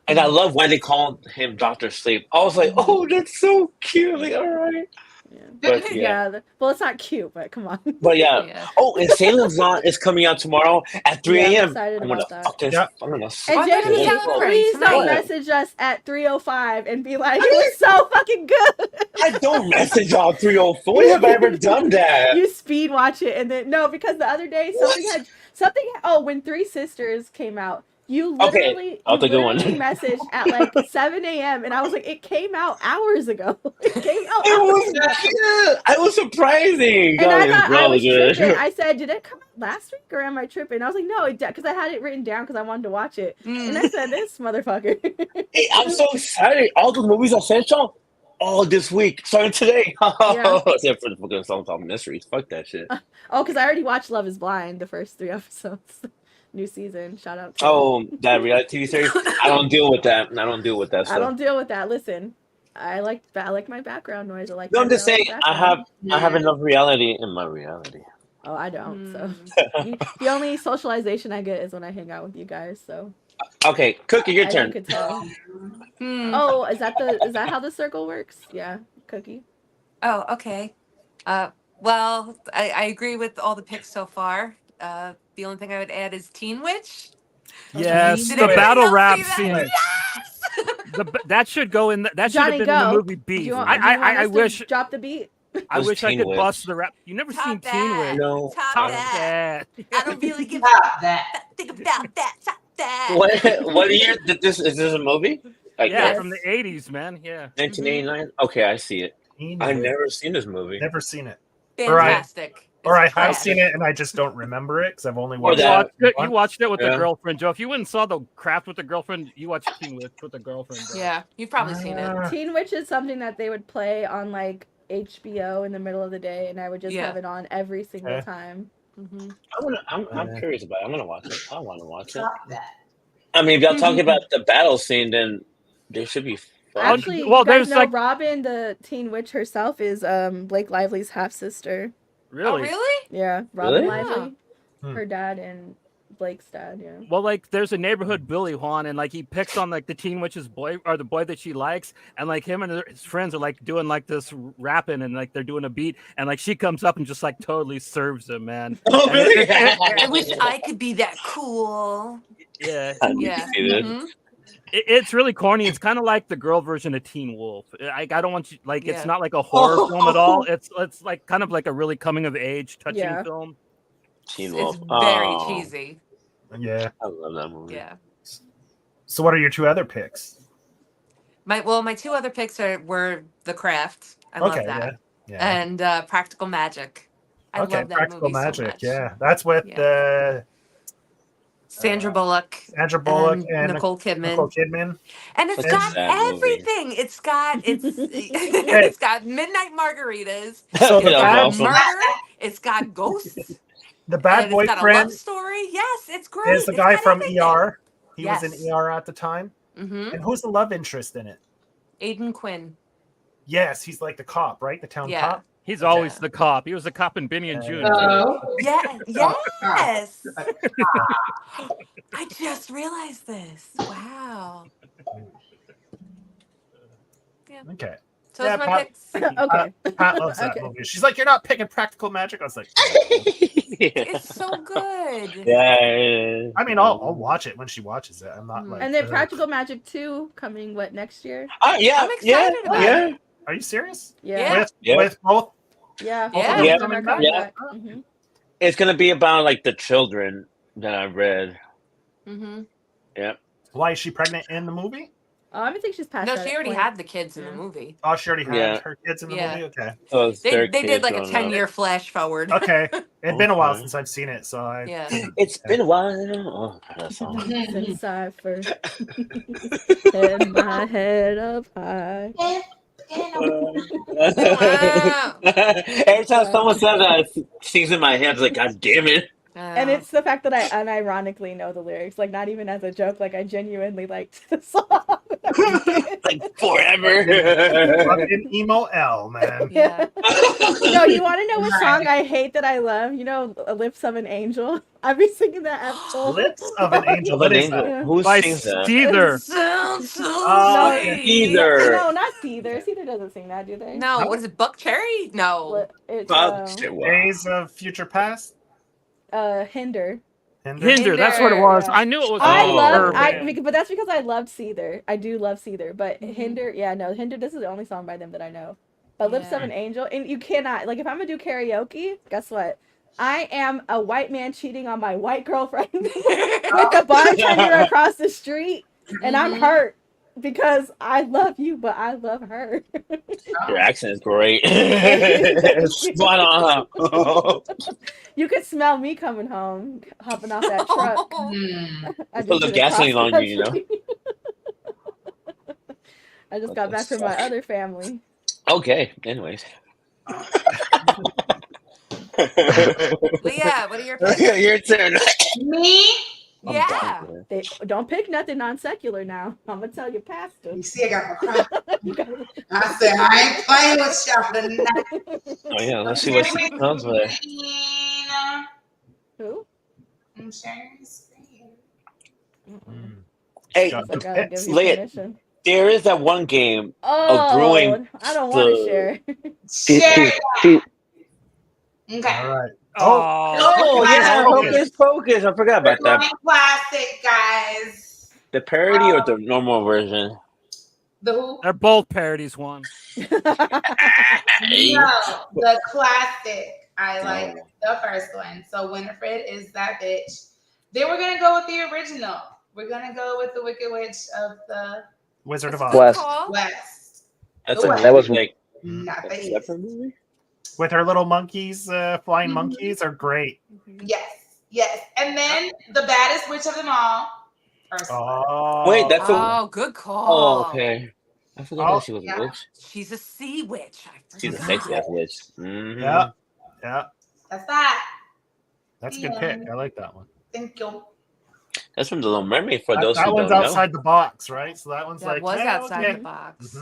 And I love why they called him Doctor Sleep. I was like, oh, that's so cute. Like, all right. Yeah. But yeah. Well, it's not cute, but come on. But yeah. Yeah. Oh, and Salem's Lot is coming out tomorrow at 3 Yeah, I'm a.m. excited I'm gonna about that. fucking. Yeah. I'm gonna. And Oh, I thought he was JP, telling everybody please don't tonight. message us at 3:05 and be like, it was so fucking good. I don't message y'all 304. When have I ever done that? You speed watch it and then no, because the other day when Three Sisters came out, you literally I'll take a one. messaged at like 7 a.m. and I was like, it came out hours ago. It came out It hours was ago. good. I was surprising. And I God, thought it's I was really good. tripping. I said, did it come out last week or am I tripping? I was like, no, because I had it written down because I wanted to watch it. And I said, this motherfucker. Hey, I'm so excited. All the movies I sent y'all, all this week, starting today. Yeah. Except for the fucking songs on mysteries. Fuck that shit. Oh, because I already watched Love is Blind, the first 3 episodes. New season. Shout out to Oh, that reality TV series. I don't deal with that. I don't deal with that I stuff. don't deal with that. Listen, I like my background noise. I like. No, my I'm just saying. background. I have enough reality in my reality. Oh, I don't. So the only socialization I get is when I hang out with you guys. So. Okay, Cookie, your As turn. you could tell. Oh, is that how the circle works? Yeah, Cookie. Oh, okay. Well, I agree with all the picks so far. The only thing I would add is Teen Witch. yes, Did the everybody battle else rap see that? scene. Yes! That should go in. That should have Johnny, been go. in the movie Do Beef. you want us I to wish. drop the beat. I Who's wish I Teen could Witch? bust the rap. You never seen Top Teen that. Witch? No. Top Top that. that. I don't really give Stop that. think about that. Top that. What year did this? Is this a movie? Like Yeah, Yes. from the 80s, man. Yeah. 1989. Okay, I see it. I've Witch. never seen this movie. Never seen it. Fantastic. Or I It's have trash. seen it and I just don't remember it because I've only Or watched that. it. You watched it with Yeah. a girlfriend, Joe. If you went and saw The Craft with a girlfriend, you watched Teen Witch with a girlfriend. Bro. Yeah, you've probably seen it. Teen Witch is something that they would play on like HBO in the middle of the day, and I would just Yeah. have it on every single Okay. time. I'm curious about it. I'm gonna watch it. I want to watch it. Stop that. I mean, if y'all talking about the battle scene, then there should be fun. Actually, well, you guys there's, know like- Robin, the Teen Witch herself, is Blake Lively's half sister. Really? Oh, really? Yeah, Robin Really? Lively, Hmm. her dad and Blake's dad. Yeah. Well, like, there's a neighborhood bully, Juan, and like he picks on like the Teen Witch's boy or the boy that she likes, and like him and his friends are like doing like this rapping and like they're doing a beat, and like she comes up and just like totally serves him, man. Oh, And really? I wish I could be that cool. Yeah, I need to Yeah. see this. Mhm. it's really corny. It's kind of like the girl version of Teen Wolf. I don't want you like Yeah. it's not like a horror film at all. It's like kind of like a really coming of age touching Yeah. film. Teen It's Wolf. very Oh, cheesy. Yeah. I love that movie. Yeah. So what are your two other picks? My two other picks were The Craft. I love Okay, that. yeah. And Practical Magic. I Okay, love that Practical movie Magic. so much. Yeah, that's with Sandra Bullock. Sandra Bullock and Nicole Kidman. Nicole Kidman. And it's Such a got sad movie. everything. It's got midnight margaritas. So It's the That was got awesome. murder. It's got ghosts. The bad And it's got a love boyfriend story. Yes, it's great. is the It's guy got from everything. ER. He was Yes. in ER at the time. Mm-hmm. And who's the love interest in it? Aidan Quinn. Yes, he's like the cop, right? The town Yeah. cop. He's always the cop. He was the cop in Benny and June. Yeah. Yes. I just realized this. Wow. Yeah. Okay. So those are my picks. Okay. Pat loves that Okay. movie. She's like, you're not picking Practical Magic. I was like, It's so good. Yeah. I mean, I'll watch it when she watches it. I'm not like. And then Practical Magic 2 coming next year? Yeah. I'm excited about it. Are you serious? Yeah. With both? Yeah. Yeah. both of Yeah. them are coming Yeah. back. Mhm. It's gonna be about like the children that I read. Mm-hmm. Yeah. Why is she pregnant in the movie? I don't think she's past No, that she already point. had the kids in the movie. Oh, she already had Yeah. her kids in the Yeah. movie? Okay. So it's They their did kids like a growing up. 10-year flash forward. Okay. It's been a while Okay. since I've seen it, so I. Yeah. It's been a while. Oh, that song. Since I first had my head up high. Every time someone says that, it sings in my head. It's like, God damn it. And it's the fact that I unironically know the lyrics, like not even as a joke, like I genuinely liked the song. Like forever. Fucking emo L, man. Yeah. No, you want to know what song I hate that I love? You know, Lips of an Angel? I've been singing that at full. Lips of an Angel. Of What an is angel. that? Who By sings that? Caesar. Sounds so Oh, sweet. Either. No, not Caesar. Caesar doesn't sing that, do they? No, what is it? Buck Cherry? No. It's Days of Future Past? Hinder. Hinder, that's what it was. I knew it was. I Oh. love, Urban. but that's because I loved Seether. I do love Seether, but Hinder, Hinder. This is the only song by them that I know. But Lips of an Angel, and you cannot like if I'm gonna do karaoke. Guess what? I am a white man cheating on my white girlfriend with the bartender across the street, and I'm hurt because I love you, but I love her. Your accent is great. Spot on. You could smell me coming home, hopping off that truck. I Put the gasoline on you, you know. I just got back from my other family. Okay. Anyways. Leah, what are your picks? Your turn. Me? Yeah. They don't pick nothing non secular now. I'm gonna tell you, Pastor. You see, I got my crap. I said I ain't playing with y'all tonight. Oh yeah, let's see what sounds like. Who? I'm sharing the screen. Hey, I gotta give you Leah, permission. there is that one game Oh, of brewing. I don't want to share. Share. Okay. All right. Oh yeah, Hocus Pocus. I forgot about that. Classic, guys. The parody or the normal version? The who? They're both parodies. One. No, the classic. I like the first one. So Winifred is that bitch. Then we're gonna go with the original. We're gonna go with the Wicked Witch of the Wizard of Oz. West. West. That's The a West. That was like Not the East. separate movie. With her little monkeys, flying monkeys are great. Yes. And then the baddest witch of them all. Oh. Wait, that's a. Oh, good call. Oh, okay. I forgot that she was yeah. a witch. She's a sea witch. I She's a forgot. sexy ass witch. Mhm. Yeah. That's that. That's a good pick. I like that one. Thank you. That's from the Little Mermaid. For those That who one's don't know. outside the box, right? So that one's That like was outside okay. the box.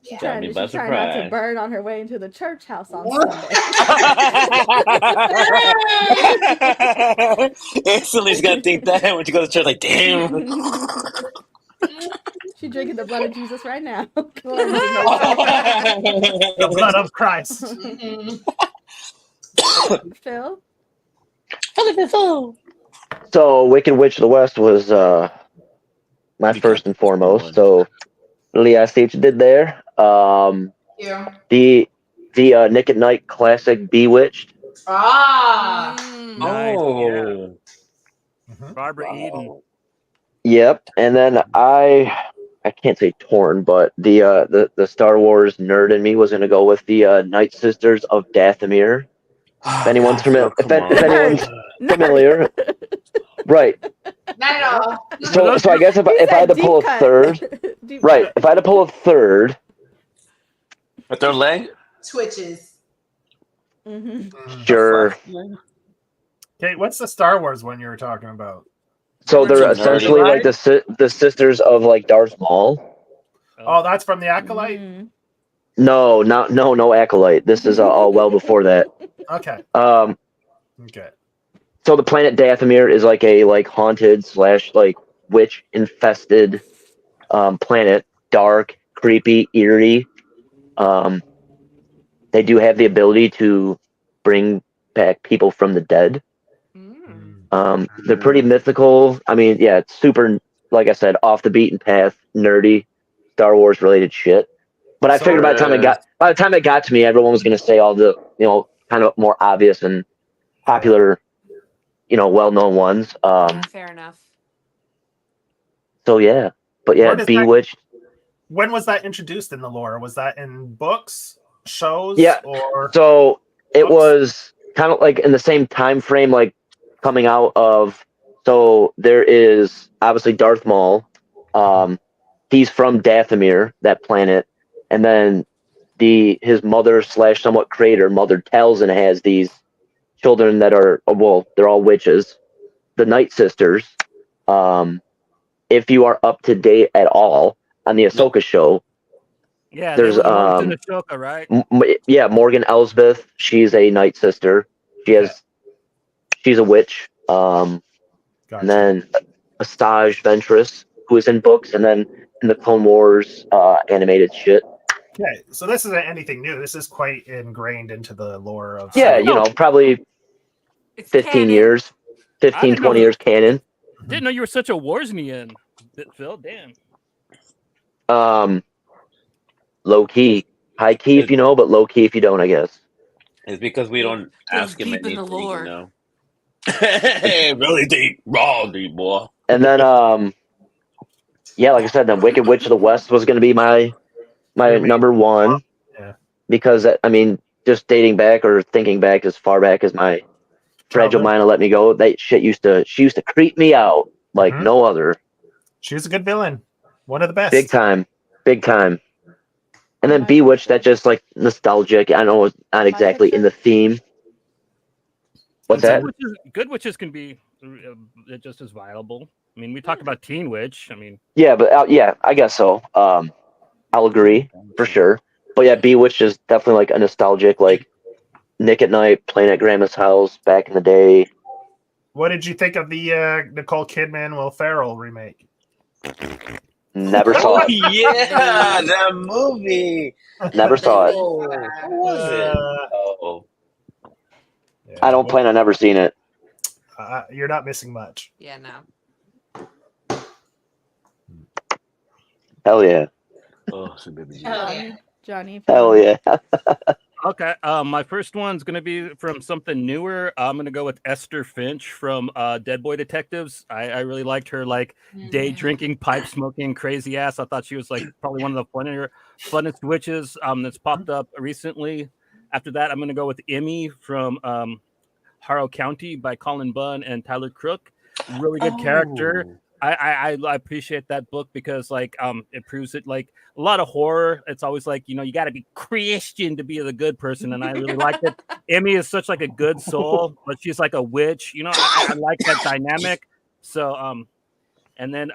She's Got me by trying not to surprise. burn on her way into the church house on Sunday. Instantly, she's gonna think that when she goes to church, like, damn. She's drinking the blood of Jesus right now. The blood of Christ. Phil? So Wicked Witch of the West was my first and foremost. So Lee, I see what you did there. Yeah. The Nick at Night classic Bewitched. Ah. Nice. Oh. Barbara Eden. Yep. And then I I can't say torn, but the Star Wars nerd in me was gonna go with the Night Sisters of Dathomir. If anyone's familiar, if anyone's familiar, right? Not at all. So I guess if I had to pull a third, right? If I had to pull a third, a third leg, Twitches. Sure. Okay, what's the Star Wars one you were talking about? So they're essentially like the sisters of like Darth Maul. Oh, that's from the Acolyte. No Acolyte. This is all well before that. Okay. Okay. So the planet Dathomir is like a haunted / like witch infested planet, dark, creepy, eerie. They do have the ability to bring back people from the dead. They're pretty mythical. I mean, yeah, it's super, like I said, off the beaten path, nerdy, Star Wars related shit. But I figured by the time it got to me, everyone was going to say all the kind of more obvious and popular, well known ones. Fair enough. So yeah, but yeah, Bewitched. When was that introduced in the lore? Was that in books, shows? Yeah. Or so it was kind of like in the same time frame, like coming out of. So there is obviously Darth Maul. He's from Dathomir, that planet, and then his mother / somewhat creator, Mother Talzin, has these children that are they're all witches, the Night Sisters. If you are up to date at all on the Ahsoka show, yeah, there's in Ahsoka, right? Morgan Elsbeth. She's a Night Sister. She's a witch. And then Asajj Ventress, who is in books, and then in the Clone Wars animated shit. Okay, so this isn't anything new. This is quite ingrained into the lore of. Yeah, probably 15 years, 15, 20 years canon. Didn't know you were such a Warsnian, Phil. Damn. Low key, high key if you know, but low key if you don't, I guess. It's because we don't ask him anything, in the lore. Really deep, raw deep, boy. And then, like I said, the Wicked Witch of the West was going to be my number one. Yeah. Because I mean, just dating back or thinking back as far back as my fragile mind will let me go, that shit used to creep me out like no other. She was a good villain, one of the best. Big time. And then Bewitched, that just like nostalgic. I know it's not exactly in the theme. What's that? Good witches can be just as viable. I mean, we talked about Teen Witch. I mean, yeah, but I guess so. I'll agree for sure. But yeah, Bewitched is definitely like a nostalgic, like Nick at Night playing at Grandma's house back in the day. What did you think of the Nicole Kidman, Will Ferrell remake? Never saw it. Yeah, that movie. Never saw it. What was it? Yeah, I don't plan on ever seeing it. You're not missing much. Yeah, no. Hell yeah. Johnny. Hell yeah. Okay, my first one's gonna be from something newer. I'm gonna go with Esther Finch from Dead Boy Detectives. I really liked her day drinking, pipe smoking, crazy ass. I thought she was probably one of the funnest witches that's popped up recently. After that, I'm gonna go with Emmy from Harrow County by Colin Bunn and Tyler Crook. Really good character. I appreciate that book because it proves it a lot of horror. It's always you got to be Christian to be the good person, and I really like it. Emmy is such a good soul, but she's like a witch. I like that dynamic. So and then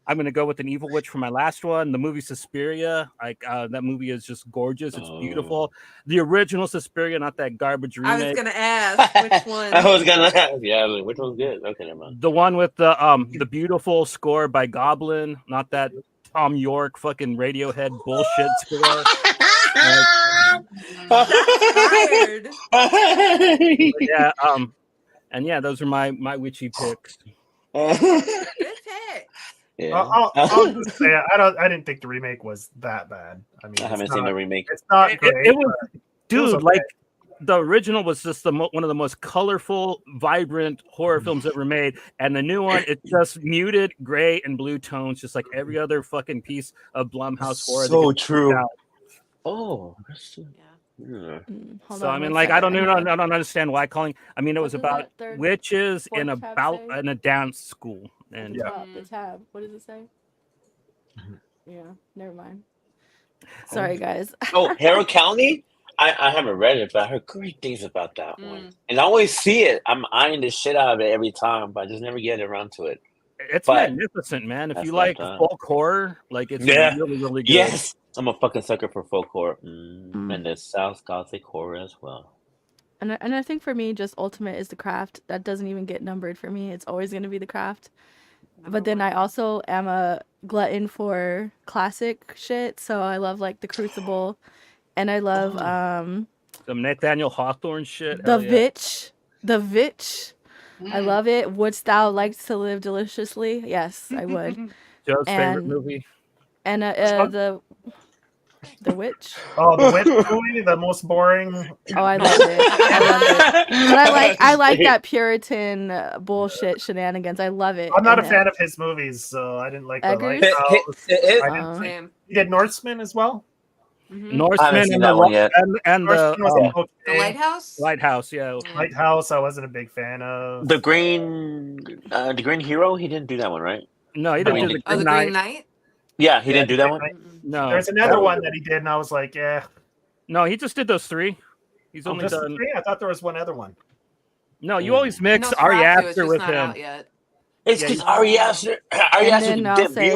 I'm gonna go with an evil witch for my last one. The movie Suspiria, that movie is just gorgeous. It's beautiful. The original Suspiria, not that garbage remake. I was gonna ask which one. I was gonna ask, which one's good? Okay, never mind. The one with the beautiful score by Goblin, not that Tom York fucking Radiohead bullshit score. Yeah, and yeah, those are my witchy picks. Good pick. Yeah. I'll just say I didn't think the remake was that bad. I mean, I haven't seen the remake. It's not great. It was, dude. the original was just one of the most colorful, vibrant horror films ever made, and the new one, it's just muted gray and blue tones, just like every other fucking piece of Blumhouse horror. So true. Oh, yeah. So I mean, like, I don't understand why calling. I mean, it was about witches in a dance school, and the tab. What does it say? Yeah, never mind. Sorry, guys. Oh, Harold County. I haven't read it, but I heard great things about that one. And I always see it. I'm eyeing the shit out of it every time, but I just never get around to it. It's magnificent, man. If you like folk horror, like it's really, really good. Yes, I'm a fucking sucker for folk horror and the South Gothic horror as well. And I think for me, just ultimate is The Craft. That doesn't even get numbered for me. It's always going to be The Craft. But then I also am a glutton for classic shit, so I love like The Crucible, and I love some Nathaniel Hawthorne shit. The Vitch. I love it. Wouldst thou like to live deliciously? Yes, I would. Joe's favorite movie. And the Witch. Oh, the Witch movie, the most boring. Oh, I love it. But I like that Puritan bullshit shenanigans. I love it. I'm not a fan of his movies, so I didn't like the He did Norseman as well. Norseman and the Lighthouse. Lighthouse, yeah. Lighthouse. I wasn't a big fan of. The Green Hero. He didn't do that one, right? No, he didn't do the Green Knight. Yeah, he didn't do that one. No, there's another one that he did, and I was like, yeah. No, he just did those three. He's only done. Three? I thought there was one other one. No, you always mix Ari Aster with him. It's because Ari Aster. Ari Aster and then I'll say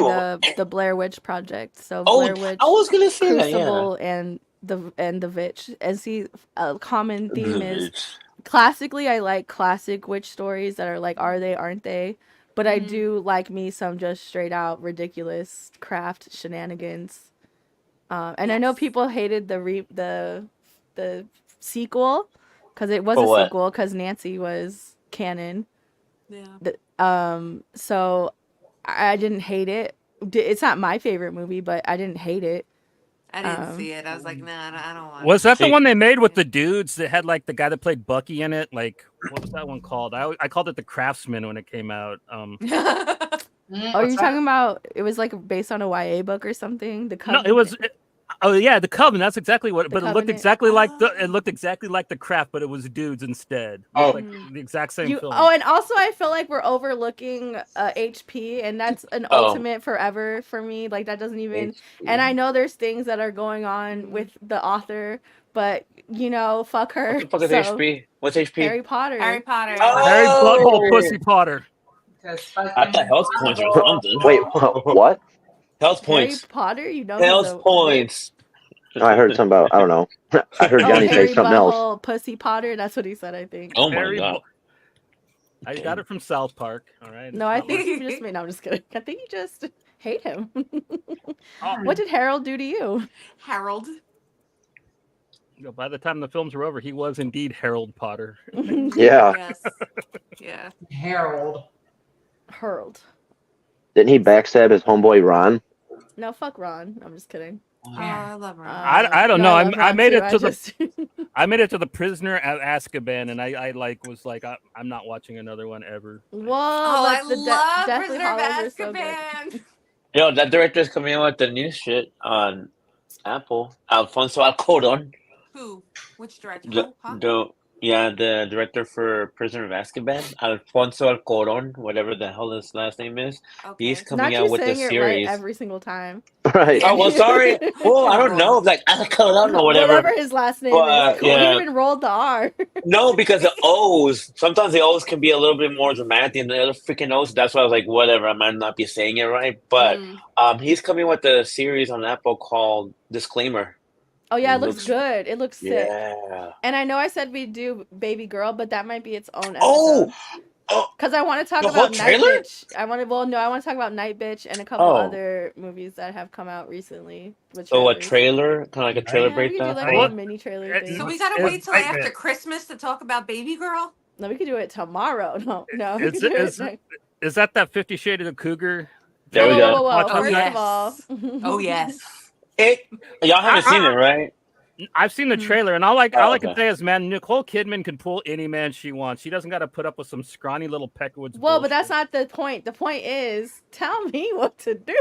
the Blair Witch Project. So Blair Witch. I was gonna say Crucible, that, and the Witch. And see, a common theme is classically, I like classic witch stories that are like, are they, aren't they? But I do like me some just straight out ridiculous craft shenanigans. And I know people hated the sequel because it was a sequel because Nancy was canon. Yeah. So I didn't hate it. It's not my favorite movie, but I didn't hate it. I didn't see it. I was like, nah, I don't want. Was that the one they made with the dudes that had like the guy that played Bucky in it? Like, what was that one called? I called it The Craftsman when it came out. Oh, you're talking about? It was like based on a YA book or something. The Covenant. No, it was. Oh yeah, The Covenant. That's exactly what. But it looked exactly like The Craft, but it was dudes instead. Like the exact same film. Oh, and also I feel like we're overlooking HP, and that's an ultimate forever for me. Like that doesn't even. HP. And I know there's things that are going on with the author, but fuck her. What the fuck is HP? What's HP? Harry Potter. Harry Potter. Oh! Harry Butthole Pussy Potter. I thought health points were something. Wait, what? Health points. Harry Potter, health points. I heard something about. I don't know. I heard Johnny say something else. Pussy Potter. That's what he said. I think. Oh my god. I got it from South Park. All right. No, I think you just made. No, I'm just kidding. I think you just hate him. What did Harold do to you? Harold. By the time the films were over, he was indeed Harold Potter. Yeah. Yes. Yeah. Harold. Didn't he backstab his homeboy Ron? No, fuck Ron. I'm just kidding. Oh, I love Ron. I don't know. I made it to I made it to the Prisoner at Azkaban, and I was like, I'm not watching another one ever. Whoa! I love Prisoner of Azkaban. Yo, that director's coming out with the new shit on Apple. Alfonso Alcodon. Who? Which director? The director for Prisoner of Azkaban, Alfonso Alcodon, whatever the hell his last name is. Okay. He's coming out with the series every single time. Right. Oh well, sorry. Well, I don't know, like Alcodon or whatever. Whatever his last name is. Cool. He even rolled the R. No, because the O's. Sometimes the O's can be a little bit more dramatic than the other freaking O's. That's why I was like, whatever. I might not be saying it right, but he's coming with a series on Apple called Disclaimer. Oh yeah, it looks good. It looks sick. Yeah. And I know I said we do Baby Girl, but that might be its own episode. Because I want to talk about Night Bitch. I want to talk about Night Bitch and a couple other movies that have come out recently. So a trailer, kind of like a trailer breakdown. We could do like a mini trailer thing. So we gotta wait till after Christmas to talk about Baby Girl. No, we could do it tomorrow. No. Is that 50 Shades of the Cougar? There we go. Whoa. First of all, oh yes. Y'all haven't seen it, right? I've seen the Mhm. trailer, and all I okay. can say is, man, Nicole Kidman can pull any man she wants. She doesn't got to put up with some scrawny little Peckerwoods. Well, but that's bullshit. not the point. The point is, tell me what to do.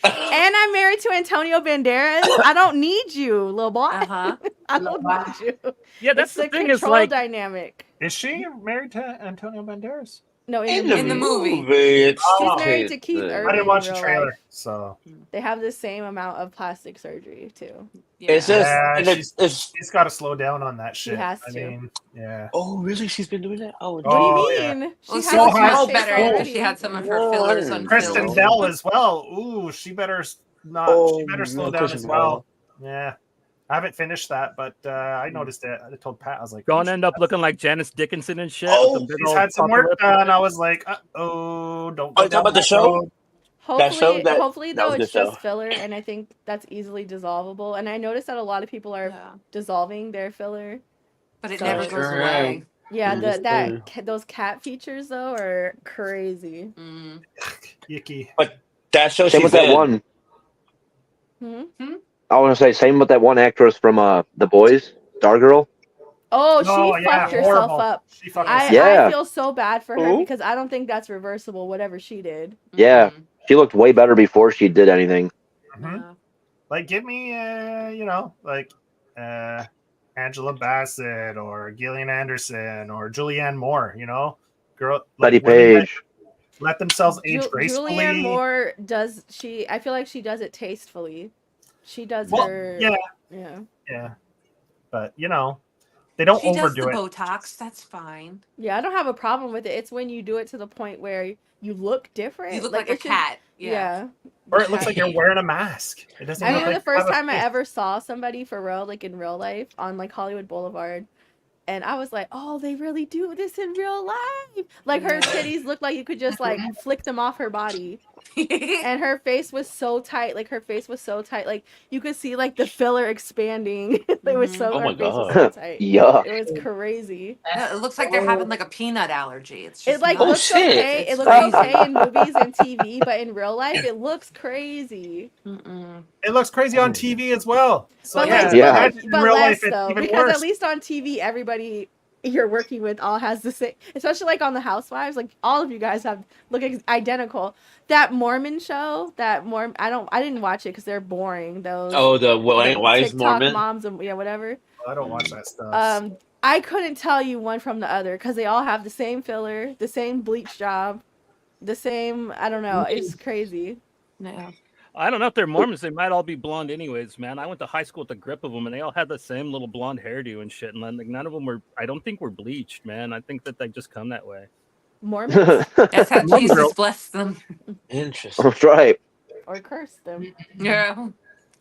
And I'm married to Antonio Banderas. I don't need you, little boy. Uh-huh. I don't need you. Yeah, that's It's the thing. Is control like, dynamic. Is she married to Antonio Banderas? No, In the movie. it's She's Oh. married to Keith I Urban. I didn't watch in the real trailer, life. so They have the same amount of plastic surgery too. Yeah. It's just yeah, and it's she's got to slow down on that shit. has I to. mean, yeah. oh really? She's been doing that? Oh, What do Oh, you yeah. mean? Well, She she has looks a much small better face after already. she had some of her No, I fillers didn't unfilled. Kristen know. Bell as well. Ooh, she better not. Oh, she better slow no, down Kristen as well. Bell. Yeah, I haven't finished that, but I noticed it. I told Pat, I was like, don't "Ooh, end up looking like Janice Dickinson and shit. Oh, with the big she's old had some pucker work lip. done." I was like, "Oh, don't Oh, go you talking down about the that show? road." That show Hopefully that though, was a good it's just show. filler, and I think that's easily dissolvable. And I noticed that a lot of people are Yeah. dissolving their filler. But it So- never I goes sure away. Yeah, Understood. those cat features though are crazy. Mm. Yicky. But that show Same she's with that in. one. Hmm? I want to say same with that one actress from The Boys, Stargirl. Oh, Oh, she yeah, fucked herself horrible. up. She fucked I herself. Yeah. feel so bad for her Who? because I don't think that's reversible. Whatever she did. Yeah. Mhm. She looked way better before she did anything. Mhm. Yeah. Like, give me, like Angela Bassett or Gillian Anderson or Julianne Moore. Girl, Betty like women that Page. let themselves age gracefully. Julianne Moore does I feel like she does it tastefully. She does Well, her. yeah, Yeah. but they don't She does the overdo it. Botox. That's fine. Yeah, I don't have a problem with it. It's when you do it to the point where you look different. You look like a it should- cat. Yeah. Or it looks like you're wearing a mask. It doesn't. I look remember like the you first have a time I face. ever saw somebody for real, like in real life, on like Hollywood Boulevard, and I was like, "Oh, they really do this in real life." Like her Yeah. titties looked like you could just like flick them off her body, and her face was so tight. Like her face was so tight, like you could see like the filler expanding. It was so. Oh her my face was God. so tight. Yuck. It was crazy. Yeah, it looks like they're having like a peanut allergy. It's just It like nuts. looks shit. okay. It's It looks crazy. okay in movies and TV, but in real life, it looks crazy. Mm-mm. It looks crazy on TV as well. So But yeah, like, Yeah. imagine in but real less life it's though, even because worse. at least on TV, everybody you're working with all has the same. Especially like on the Housewives, like all of you guys look identical. That Mormon show, I didn't watch it because they're boring. Those Oh, the wise TikTok Mormon. moms and whatever. I don't watch that stuff. I couldn't tell you one from the other because they all have the same filler, the same bleach job, the same. I don't know. It's crazy. Yeah. I don't know if they're Mormons. They might all be blonde, anyways, man. I went to high school with a grip of them, and they all had the same little blonde hairdo and shit. And like, none of them were. I don't think were bleached, man. I think that they just come that way. Mormons That's how Mormon Jesus girl. blessed them. Interesting. That's right. or curse them. Yeah.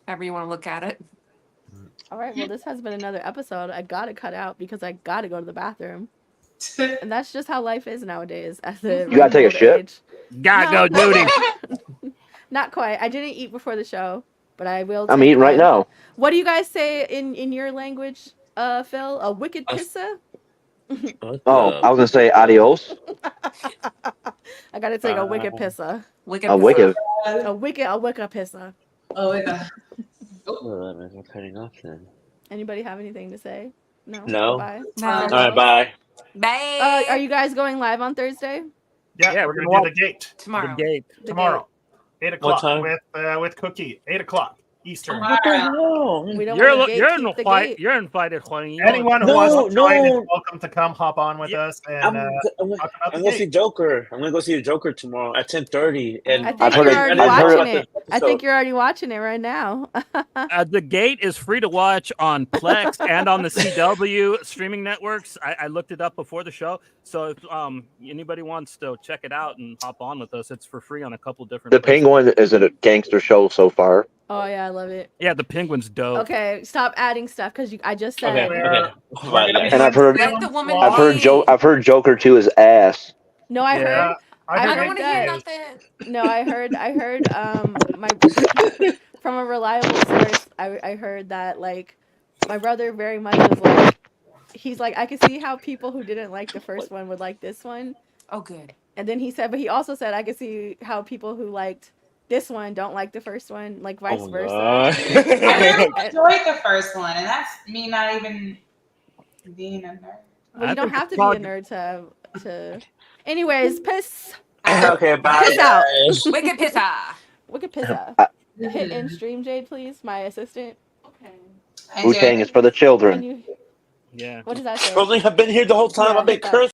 However you want to look at it. All right, well, this has been another episode. I gotta cut out because I gotta go to the bathroom, and that's just how life is nowadays. At the You gotta take a old shit? age. Gotta No. go duty. Not quite. I didn't eat before the show, but I will. I'm take eating right one. now. What do you guys say in your language, Phil? A wicked pissa? What Oh, the- I was gonna say adios. I gotta take a wicked pissa. Wicked. A wicked. A wicked pissa. Oh my god. Well, that means we're cutting off then. Anybody have anything to say? No. No. Bye. No. All right, bye. Bye. Are you guys going live on Thursday? Yeah, Yeah, we're we're gonna gonna do the gate Tomorrow. The gate. The tomorrow, 8 o'clock time? with Cookie. 8 o'clock Eastern. What the hell? We don't You're want to you're gatekeep the invited. gate. You're invited, Juan. Anyone who No, wants to join no. is welcome to come hop on with us and I'm talk about I'm the gonna see gate. Joker. I'm gonna go see Joker tomorrow at 10:30. And I think I've heard you're it- already I've heard watching about it. this I think you're already watching it right now. The Gate is free to watch on Plex and on the CW streaming networks. I looked it up before the show, so if anybody wants to check it out and hop on with us, it's for free on a couple different. The places. Penguin is a gangster show so far. Oh yeah, I love it. Yeah, the Penguin's dope. Okay, stop adding stuff because I just said. Okay, okay. Bye, guys. And I've heard- Let the woman I've heard be. I've heard Joker 2 is ass. No, I Yeah. heard. I heard don't want to hear that. nothing. No, I heard. My from a reliable source. I heard that like my brother very much was like, he's like, I could see how people who didn't like the first one would like this one. Oh, good. And then he said, but he also said I could see how people who liked this one, don't like the first one, like vice Oh, versa. God. I really enjoyed the first one, and that's me not even being a nerd. Well, you don't have to be a nerd to. Anyways, piss. Okay, bye, Piss out. guys. Wicked pissa. Wicked pissa. Hit in stream, Jade, please, my assistant. Wu-Tang is for the Can children. you? Yeah. What does that say? Children have been here the whole time. Yeah, I've been hit that. cursed.